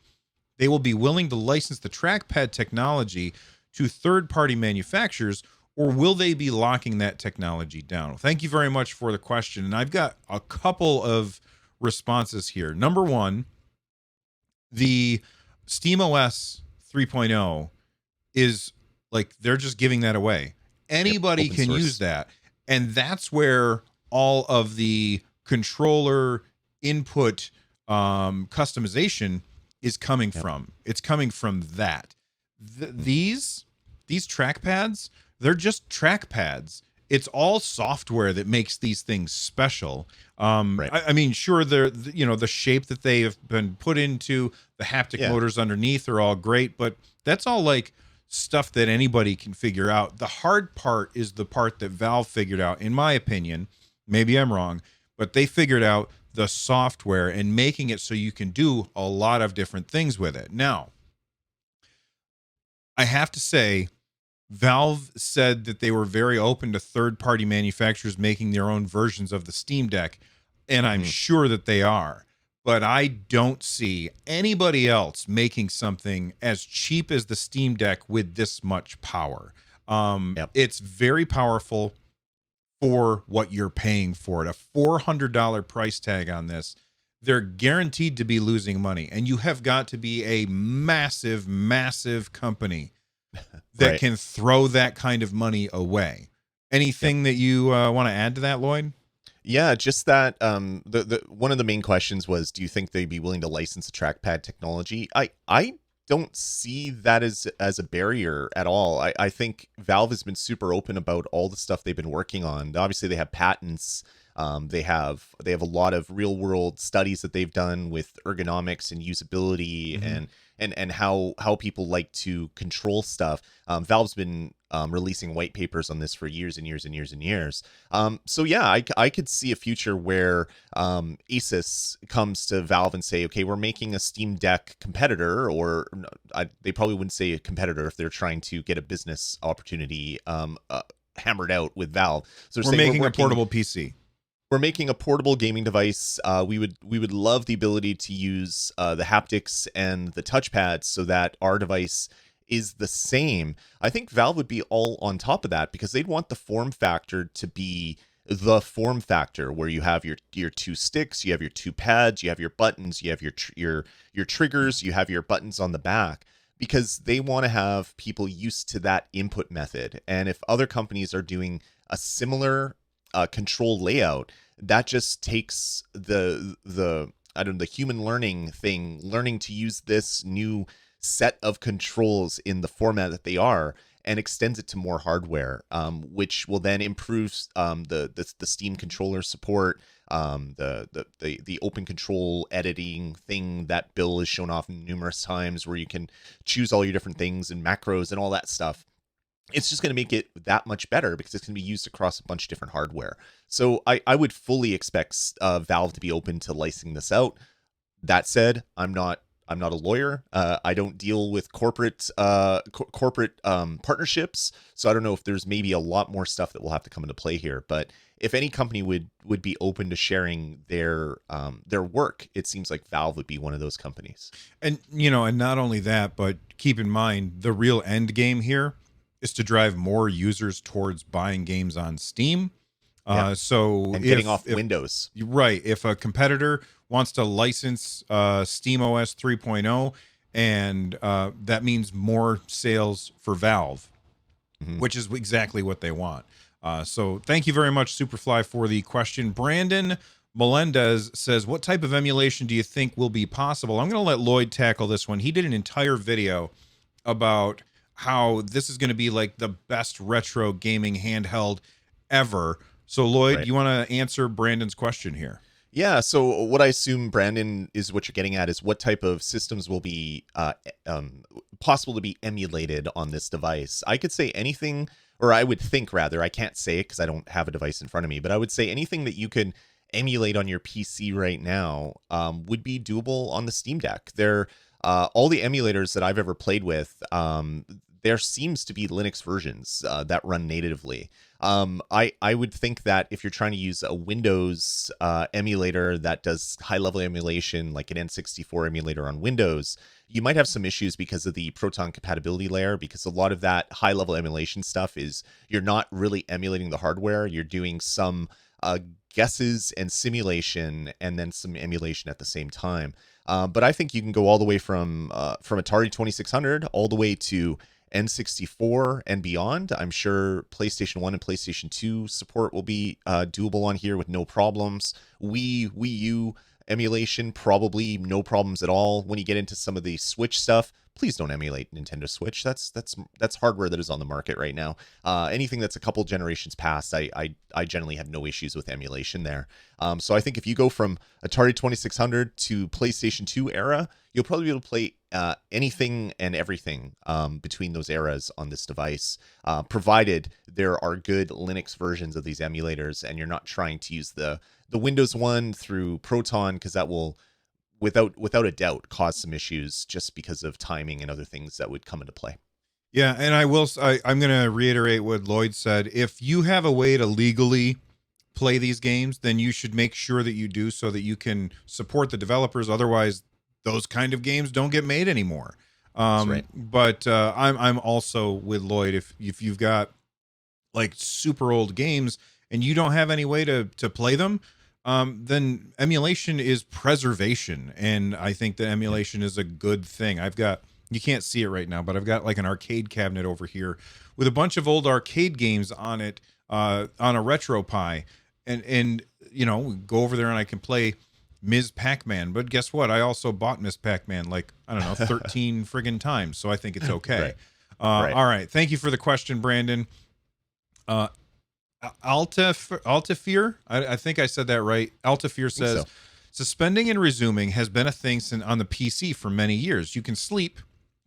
they will be willing to license the trackpad technology to third-party manufacturers, or will they be locking that technology down? Well, thank you very much for the question. And I've got a couple of responses here. Number one, the SteamOS 3.0 is like, they're just giving that away. Anybody can use that. And that's where all of the controller input customization is coming from. It's coming from that. These trackpads, they're just trackpads. It's all software that makes these things special. I mean, sure, the shape that they have been put into, the haptic motors underneath are all great, but that's all like stuff that anybody can figure out. The hard part is the part that Valve figured out, in my opinion. Maybe I'm wrong, but they figured out the software and making it so you can do a lot of different things with it. Now, I have to say, Valve said that they were very open to third-party manufacturers making their own versions of the Steam Deck, and I'm sure that they are. But I don't see anybody else making something as cheap as the Steam Deck with this much power. It's very powerful for what you're paying for it. A $400 price tag on this. they're guaranteed to be losing money, and you have got to be a massive, massive company that Right. can throw that kind of money away. Yep. Anything that you want to add to that, Lloyd? Yeah, just that the one of the main questions was, do you think they'd be willing to license the trackpad technology? I don't see that as a barrier at all. I think Valve has been super open about all the stuff they've been working on. Obviously they have patents. They have a lot of real world studies that they've done with ergonomics and usability Mm-hmm. and how people like to control stuff. Valve's been releasing white papers on this for years and years and years and years. So yeah, I could see a future where Asus comes to Valve and say, okay, we're making a Steam Deck competitor, or they probably wouldn't say a competitor if they're trying to get a business opportunity hammered out with Valve. So they're We're saying making a portable PC. we're making a portable gaming device. We would love the ability to use the haptics and the touchpads so that our device is the same. I think Valve would be all on top of that because they'd want the form factor to be the form factor where you have your two sticks, you have your two pads, you have your buttons, you have your triggers, you have your buttons on the back, because they want to have people used to that input method. And if other companies are doing a similar control layout, that just takes the I don't know, the human learning to use this new set of controls in the format that they are, and extends it to more hardware, which will then improve the Steam controller support, the open control editing thing that Bill has shown off numerous times, where you can choose all your different things and macros and all that stuff. It's just going to make it that much better because it's going to be used across a bunch of different hardware. So I would fully expect Valve to be open to licensing this out. That said, I'm not a lawyer. I don't deal with corporate partnerships, so I don't know if there's maybe a lot more stuff that will have to come into play here. But if any company would be open to sharing their work, it seems like Valve would be one of those companies. And and not only that, but keep in mind the real end game here is to drive more users towards buying games on Steam. Yeah, So and getting off if Windows. you're right, if a competitor wants to license Steam OS 3.0, and that means more sales for Valve, Mhm. which is exactly what they want. So thank you very much, Superfly, for the question. Brandon Melendez says, what type of emulation do you think will be possible? I'm going to let Lloyd tackle this one. He did an entire video about how this is going to be like the best retro gaming handheld ever. So Lloyd, Right. you want to answer Brandon's question here? Yeah, so what I assume, Brandon, is what you're getting at is what type of systems will be possible to be emulated on this device. I could say anything, or I would think rather, I can't say it because I don't have a device in front of me, but I would say anything that you can emulate on your PC right now would be doable on the Steam Deck. All the emulators that I've ever played with, there seems to be Linux versions that run natively. I would think that if you're trying to use a Windows emulator that does high level emulation, like an N64 emulator on Windows, you might have some issues because of the Proton compatibility layer, because a lot of that high level emulation stuff is you're not really emulating the hardware. You're doing some guesses and simulation and then some emulation at the same time. But I think you can go all the way from Atari 2600 all the way to N64 and beyond. I'm sure PlayStation 1 and PlayStation 2 support will be doable on here with no problems. Wii U emulation, probably no problems at all. When you get into some of the Switch stuff, please don't emulate Nintendo Switch. That's hardware that is on the market right now. Anything that's a couple generations past, I generally have no issues with emulation there. So I think if you go from Atari 2600 to PlayStation 2 era, you'll probably be able to play anything and everything between those eras on this device, provided there are good Linux versions of these emulators, and you're not trying to use the Windows one through Proton, because that will, without a doubt, cause some issues just because of timing and other things that would come into play. Yeah, and I'm going to reiterate what Lloyd said. If you have a way to legally play these games, then you should make sure that you do, so that you can support the developers. Otherwise, those kind of games don't get made anymore. That's right. But I'm also with Lloyd. If you've got like super old games and you don't have any way to play them, then emulation is preservation, and I think that emulation is a good thing. You can't see it right now, but I've got like an arcade cabinet over here with a bunch of old arcade games on it, on a RetroPie, and go over there and I can play Ms. Pac-Man. But guess what? I also bought Ms. Pac-Man like, I don't know, 13 friggin' times, so I think it's okay. Right. All right, thank you for the question, Brandon. Altafir, I think I said that right. Altafir says, suspending and resuming has been a thing on the PC for many years. You can sleep,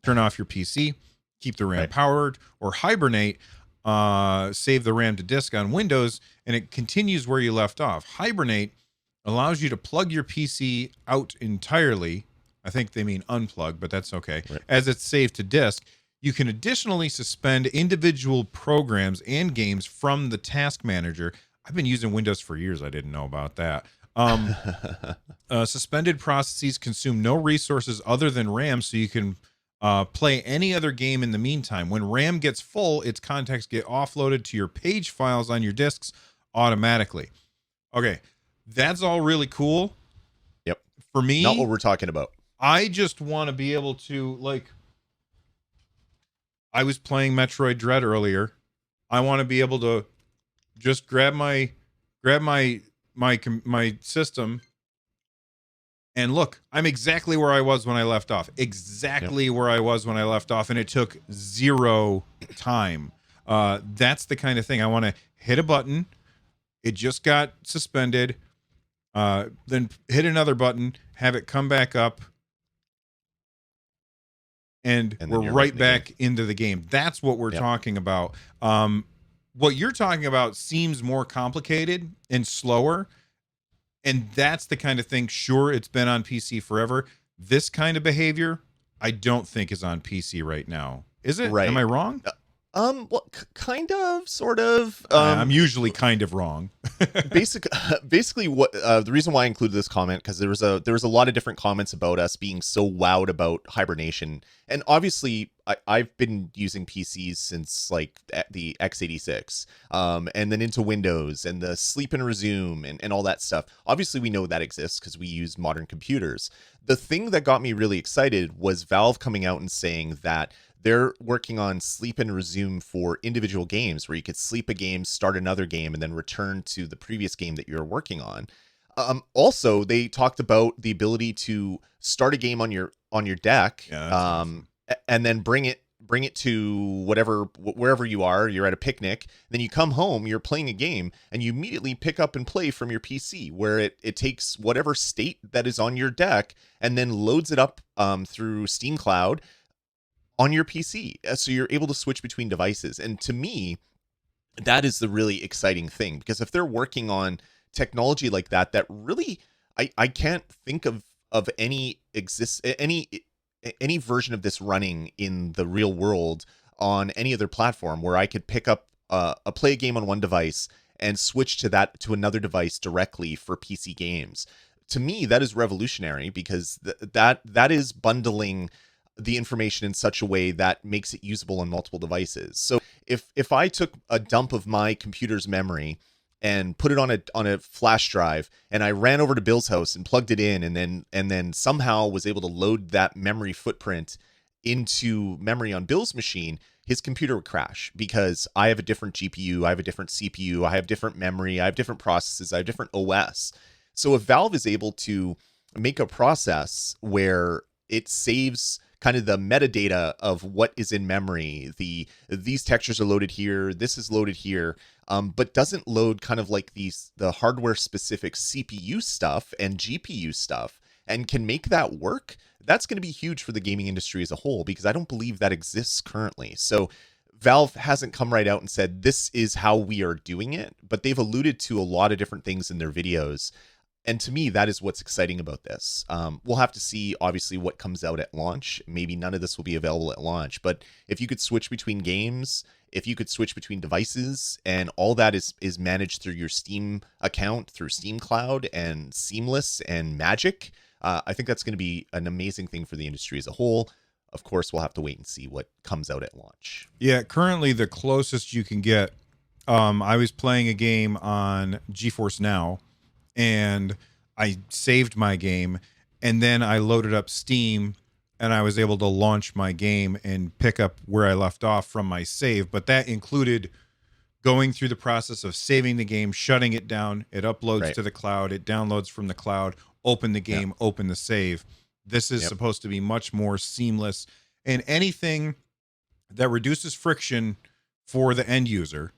turn off your PC, keep the RAM powered, or hibernate, save the RAM to disk on Windows, and it continues where you left off. Hibernate allows you to plug your PC out entirely. I think they mean unplug, but that's okay. Right. As it's saved to disk. You can additionally suspend individual programs and games from the task manager. I've been using Windows for years. I didn't know about that. Suspended processes consume no resources other than RAM, so you can play any other game in the meantime. When RAM gets full, its contents get offloaded to your page files on your disks automatically. Okay, that's all really cool. Yep. For me, not what we're talking about. I just want to be able to, like, I was playing Metroid Dread earlier. I want to be able to just grab my system and look. I'm exactly where I was when I left off. Where I was when I left off, and it took 0 time. That's the kind of thing I want to hit a button. It just got suspended. Then hit another button, have it come back up. And we're right back into the game. That's what we're talking about. What you're talking about seems more complicated and slower. And that's the kind of thing, sure, it's been on PC forever. This kind of behavior, I don't think is on PC right now. Is it? Right. Am I wrong? Well, kind of, sort of. I'm usually kind of wrong. Basically, what the reason why I included this comment, because there was a lot of different comments about us being so wowed about hibernation, and obviously I've been using PCs since like the x86, and then into Windows and the sleep and resume and all that stuff. Obviously, we know that exists because we use modern computers. The thing that got me really excited was Valve coming out and saying that they're working on sleep and resume for individual games where you could sleep a game, start another game, and then return to the previous game that you're working on. Also, they talked about the ability to start a game on your deck, awesome. And then bring it to wherever you are. You're at a picnic, then you come home, you're playing a game, and you immediately pick up and play from your PC, where it takes whatever state that is on your deck and then loads it up through Steam Cloud on your PC, so you're able to switch between devices. And to me, that is the really exciting thing, because if they're working on technology like that really, I can't think of any version of this running in the real world on any other platform where I could pick up play a game on one device and switch to another device directly for PC games. To me, that is revolutionary, because that is bundling the information in such a way that makes it usable on multiple devices. So if I took a dump of my computer's memory and put it on a flash drive, and I ran over to Bill's house and plugged it in, and then somehow was able to load that memory footprint into memory on Bill's machine, his computer would crash, because I have a different GPU, I have a different CPU, I have different memory, I have different processes, I have different OS. So if Valve is able to make a process where it saves kind of the metadata of what is in memory, these textures are loaded here, this is loaded here, but doesn't load kind of like the hardware specific CPU stuff and GPU stuff, and can make that work, that's going to be huge for the gaming industry as a whole, because I don't believe that exists currently. So Valve hasn't come right out and said this is how we are doing it, but they've alluded to a lot of different things in their videos. And to me, that is what's exciting about this. We'll have to see, obviously, what comes out at launch. Maybe none of this will be available at launch. But if you could switch between games, if you could switch between devices, and all that is managed through your Steam account, through Steam Cloud, and seamless and magic, I think that's going to be an amazing thing for the industry as a whole. Of course, we'll have to wait and see what comes out at launch. Yeah, currently the closest you can get, I was playing a game on GeForce Now, and I saved my game, and then I loaded up Steam, and I was able to launch my game and pick up where I left off from my save. But that included going through the process of saving the game, shutting it down. It uploads Right. to the cloud. It downloads from the cloud. Open the Yeah. game. Open the save. This is Yep. supposed to be much more seamless, and anything that reduces friction for the end user,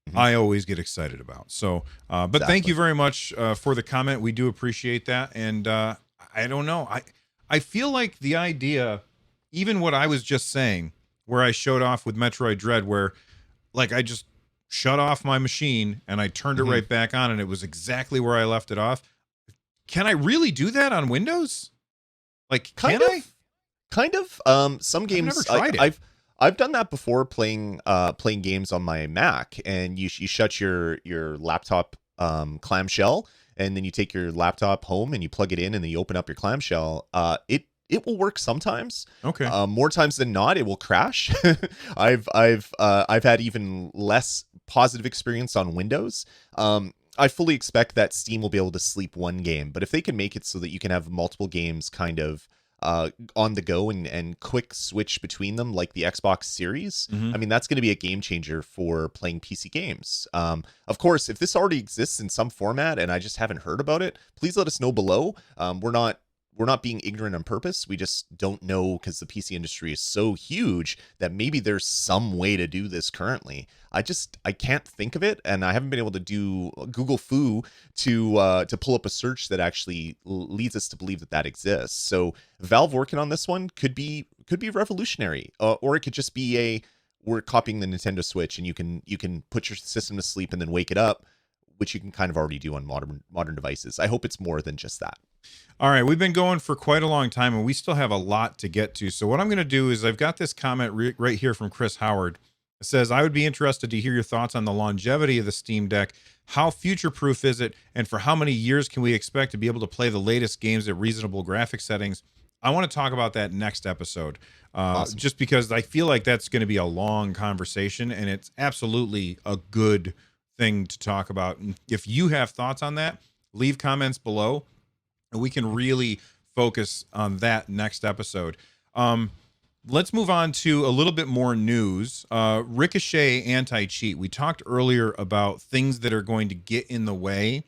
Mhm. I always get excited about. So, but thank Exactly. you very much for the comment. We do appreciate that. And I don't know. I feel like the idea, even what I was just saying, where I showed off with Metroid Dread, where like I just shut off my machine and I turned it Mhm. right back on, and it was exactly where I left it off. Can I really do that on Windows? Like, Kind can I? of. Kind of. Some I've never games tried it. I've done that before playing games on my Mac, and you shut your laptop clamshell, and then you take your laptop home and you plug it in, and then you open up your clamshell. It will work sometimes. Okay. More times than not, it will crash. I've had even less positive experience on Windows. I fully expect that Steam will be able to sleep one game, but if they can make it so that you can have multiple games kind of on the go and quick switch between them like the Xbox Series, Mhm. I mean, that's going to be a game changer for playing PC games. Of course, if this already exists in some format and I just haven't heard about it, please let us know below. We're not being ignorant on purpose. We just don't know because the PC industry is so huge that maybe there's some way to do this currently. I can't think of it, and I haven't been able to do Google Foo to pull up a search that actually leads us to believe that that exists. So Valve working on this one could be revolutionary, or it could just be we're copying the Nintendo Switch, and you can put your system to sleep and then wake it up, which you can kind of already do on modern devices. I hope it's more than just that. All right, we've been going for quite a long time, and we still have a lot to get to. So what I'm going to do is I've got this comment right here from Chris Howard. It says, I would be interested to hear your thoughts on the longevity of the Steam Deck. How future-proof is it, and for how many years can we expect to be able to play the latest games at reasonable graphic settings? I want to talk about that next episode, Awesome. just because I feel like that's going to be a long conversation, and it's absolutely a good thing to talk about. And if you have thoughts on that, leave comments below, and we can really focus on that next episode. Let's move on to a little bit more news. Ricochet anti-cheat. We talked earlier about things that are going to get in the way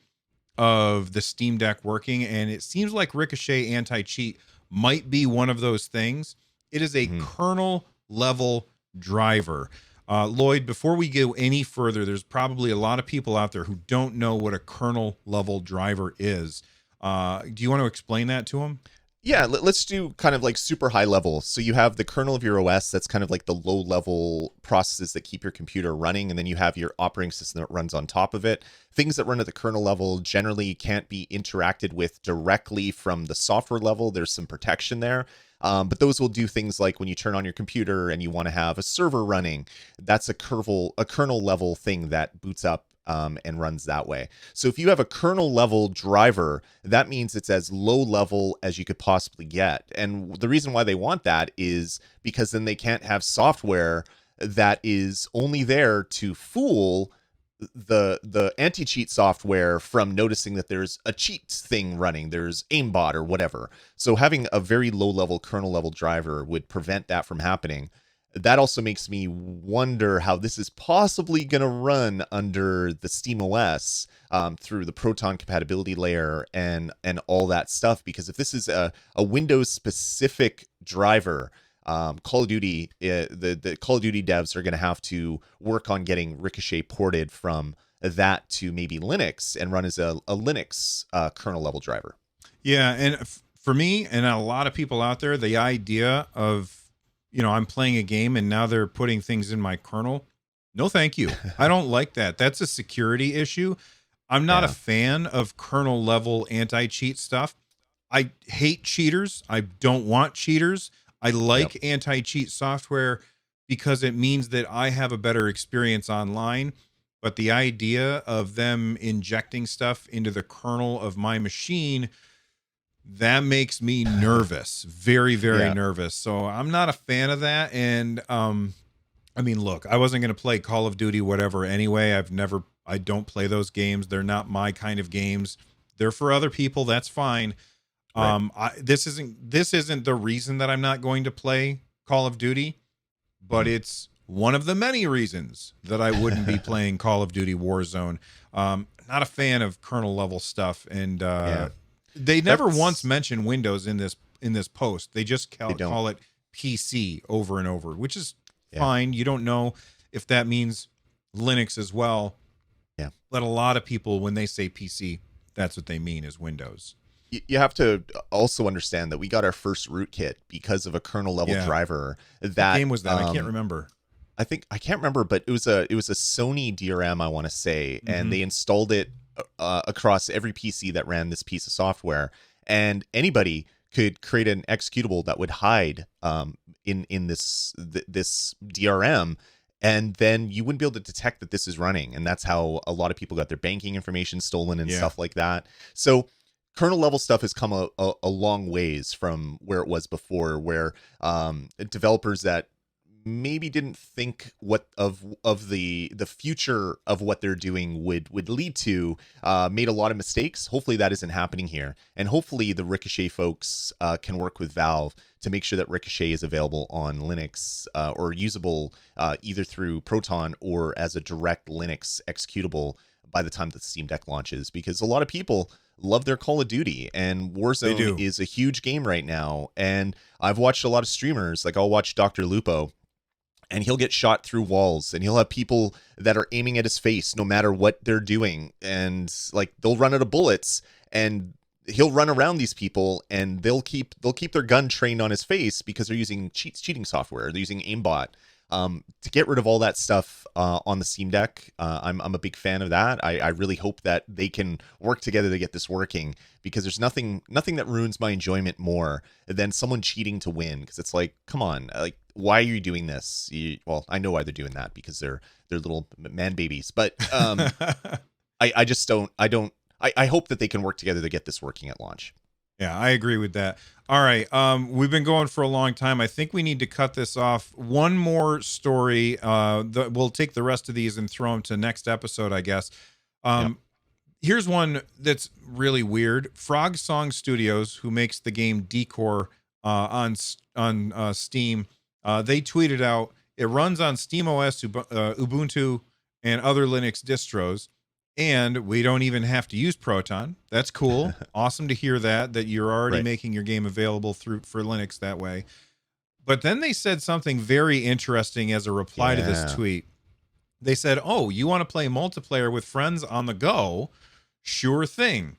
of the Steam Deck working, and it seems like Ricochet anti-cheat might be one of those things. It is a Mhm. kernel level driver. Lloyd, before we go any further, there's probably a lot of people out there who don't know what a kernel level driver is. Do you want to explain that to them? Yeah, let's do kind of like super high level. So you have the kernel of your OS, that's kind of like the low level processes that keep your computer running. And then you have your operating system that runs on top of it. Things that run at the kernel level generally can't be interacted with directly from the software level. There's some protection there. But those will do things like when you turn on your computer and you want to have a server running, that's a kernel level thing that boots up and runs that way. So if you have a kernel level driver, that means it's as low level as you could possibly get. And the reason why they want that is because then they can't have software that is only there to fool the anti-cheat software from noticing that there's a cheat thing running, there's aimbot or whatever. So having a very low level kernel level driver would prevent that from happening. That also makes me wonder how this is possibly going to run under the SteamOS through the Proton compatibility layer and all that stuff. Because if this is a Windows specific driver, Call of Duty, the Call of Duty devs are going to have to work on getting Ricochet ported from that to maybe Linux and run as a Linux kernel level driver. Yeah, and for me and a lot of people out there, the idea of, I'm playing a game and now they're putting things in my kernel. No, thank you. I don't like that. That's a security issue. I'm not a Yeah. fan of kernel level anti-cheat stuff. I hate cheaters. I don't want cheaters. I Yep. like anti-cheat software because it means that I have a better experience online. But the idea of them injecting stuff into the kernel of my machine, that makes me nervous, very, very Yeah. nervous. So I'm not a fan of that. And I mean, look, I wasn't going to play Call of Duty, whatever. Anyway, I don't play those games. They're not my kind of games. They're for other people. That's fine. Right. This isn't the reason that I'm not going to play Call of Duty, but Mhm. it's one of the many reasons that I wouldn't be playing Call of Duty Warzone. Not a fan of kernel level stuff, and Yeah. they never once That's mention Windows in this post. They just they don't. call it PC over and over, which is Yeah. fine. You don't know if that means Linux as well, Yeah. but a lot of people, when they say PC, that's what they mean is Windows. You have to also understand that we got our first rootkit because of a kernel level Yeah. driver What that game was that? I can't remember. I can't remember, but it was a Sony DRM, I want to say, and Hmm. they installed it across every PC that ran this piece of software, and anybody could create an executable that would hide in this DRM, and then you wouldn't be able to detect that this is running, and that's how a lot of people got their banking information stolen and Yeah. stuff like that. So kernel level stuff has come a long ways from where it was before, where developers that maybe didn't think what of the future of what they're doing would lead to made a lot of mistakes. Hopefully that isn't happening here, and hopefully the Ricochet folks can work with Valve to make sure that Ricochet is available on Linux or usable either through Proton or as a direct Linux executable by the time the Steam Deck launches, because a lot of people love their Call of Duty, and They Warzone do. is a huge game right now. And I've watched a lot of streamers, like I'll watch Dr. Lupo, and he'll get shot through walls, and he'll have people that are aiming at his face no matter what they're doing, and like they'll run out of bullets, and he'll run around these people, and they'll keep their gun trained on his face because they're using cheating software, they're using aimbot. To get rid of all that stuff on the Steam Deck, I'm a big fan of that. I really hope that they can work together to get this working, because there's nothing that ruins my enjoyment more than someone cheating to win. Because it's like, come on, like, why are you doing this? Well, I know why they're doing that, because they're little man babies. But I just don't. I hope that they can work together to get this working at launch. Yeah, I agree with that. All right. We've been going for a long time. I think we need to cut this off. One more story. We'll take the rest of these and throw them to next episode, I guess. Yep. Here's one that's really weird. Frog Song Studios, who makes the game Decor on Steam, they tweeted out, it runs on SteamOS, Ubuntu, and other Linux distros, and we don't even have to use Proton. That's cool. Awesome to hear that you're already Right. making your game available for Linux that way. But then they said something very interesting as a reply to this Yeah. tweet. They said, "Oh, you want to play multiplayer with friends on the go? Sure thing.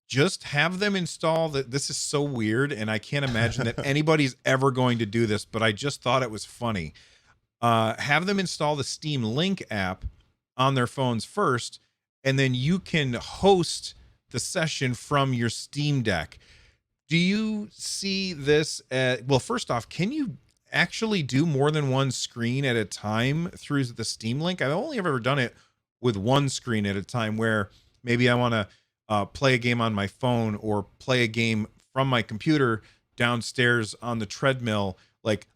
Just have them install that." This is so weird, and I can't imagine that anybody's ever going to do this, but I just thought it was funny. Have them install the Steam Link app on their phones first, and then you can host the session from your Steam Deck. Do you see this well, first off, can you actually do more than one screen at a time through the Steam Link? I've only ever done it with one screen at a time, where maybe I want to play a game on my phone or play a game from my computer downstairs on the treadmill. Like,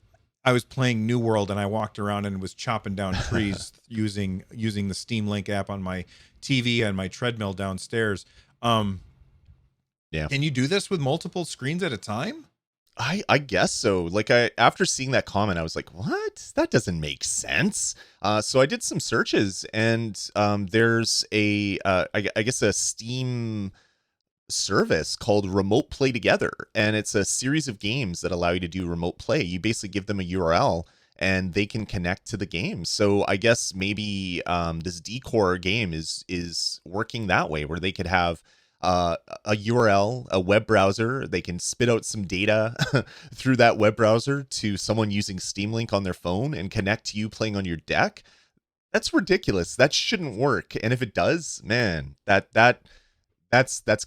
I was playing New World and I walked around and was chopping down trees using the Steam Link app on my TV and my treadmill downstairs. Yeah. Can you do this with multiple screens at a time? I guess so. Like, after seeing that comment, I was like, what? That doesn't make sense. So I did some searches, and there's I guess a Steam service called Remote Play Together, and it's a series of games that allow you to do remote play. You basically give them a URL, and they can connect to the game. So I guess maybe this Decor game is working that way, where they could have a URL, a web browser. They can spit out some data through that web browser to someone using Steam Link on their phone and connect to you playing on your deck. That's ridiculous. That shouldn't work. And if it does, man, that's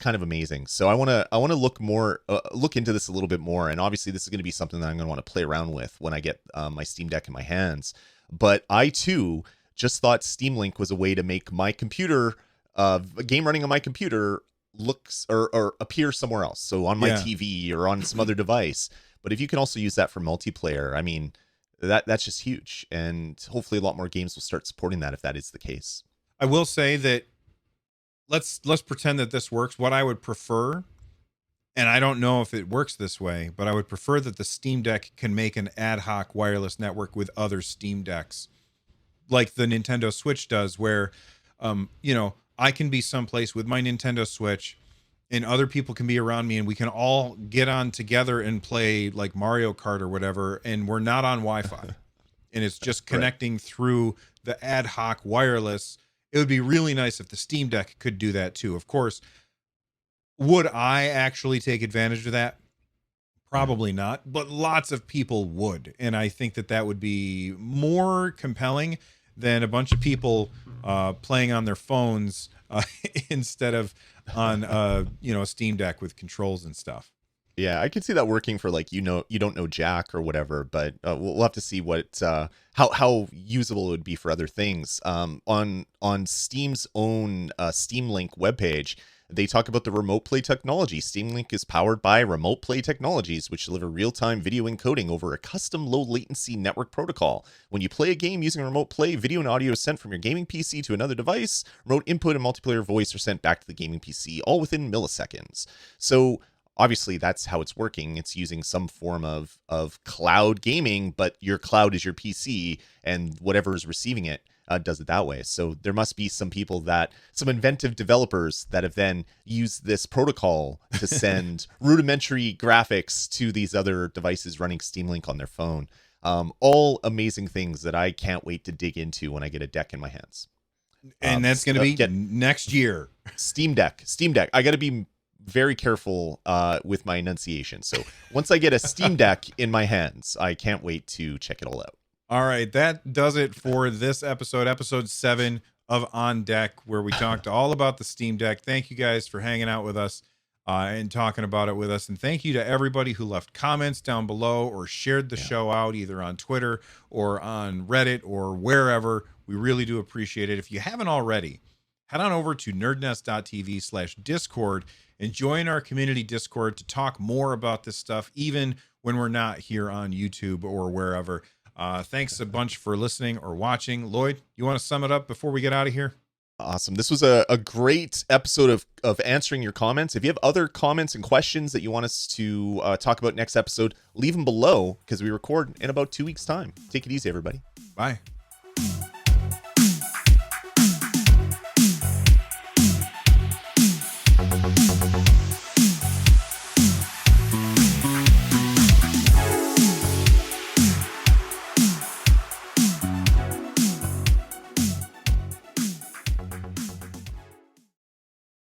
kind of amazing. So I want to look into this a little bit more. And obviously, this is going to be something that I'm going to want to play around with when I get my Steam Deck in my hands. But I too just thought Steam Link was a way to make my computer, a game running on my computer, looks or appear somewhere else. So on my Yeah. TV or on some other device. But if you can also use that for multiplayer, I mean, that's just huge. And hopefully a lot more games will start supporting that if that is the case. I will say that let's pretend that this works. What I would prefer, and I don't know if it works this way, but I would prefer that the Steam Deck can make an ad hoc wireless network with other Steam Decks, like the Nintendo Switch does, where, I can be someplace with my Nintendo Switch and other people can be around me and we can all get on together and play like Mario Kart or whatever. And we're not on Wi-Fi and it's just connecting through the ad hoc wireless. It would be really nice if the Steam Deck could do that too. Of course, would I actually take advantage of that? Probably not, but lots of people would. And I think that that would be more compelling than a bunch of people playing on their phones instead of on a Steam Deck with controls and stuff. Yeah, I could see that working for like, you don't know Jack or whatever, but we'll have to see what how usable it would be for other things. On Steam's own Steam Link webpage, they talk about the remote play technology. Steam Link is powered by remote play technologies, which deliver real-time video encoding over a custom low-latency network protocol. When you play a game using remote play, video and audio is sent from your gaming PC to another device. Remote input and multiplayer voice are sent back to the gaming PC, all within milliseconds. So obviously, that's how it's working. It's using some form of cloud gaming, but your cloud is your PC, and whatever is receiving it does it that way. So there must be some inventive developers that have then used this protocol to send rudimentary graphics to these other devices running Steam Link on their phone. All amazing things that I can't wait to dig into when I get a deck in my hands. And that's going to be next year. Steam Deck. I got to be very careful with my enunciation. So once I get a Steam Deck in my hands, I can't wait to check it all out. All right, that does it for this episode 7 of On Deck, where we talked all about the Steam Deck. Thank you guys for hanging out with us and talking about it with us. And thank you to everybody who left comments down below or shared the show out either on Twitter or on Reddit or wherever. We really do appreciate it. If you haven't already, head on over to nerdnest.tv/Discord and join our community Discord to talk more about this stuff, even when we're not here on YouTube or wherever. Thanks a bunch for listening or watching. Lloyd, you want to sum it up before we get out of here? Awesome. This was a great episode of answering your comments. If you have other comments and questions that you want us to talk about next episode, leave them below because we record in about 2 weeks' time. Take it easy, everybody. Bye.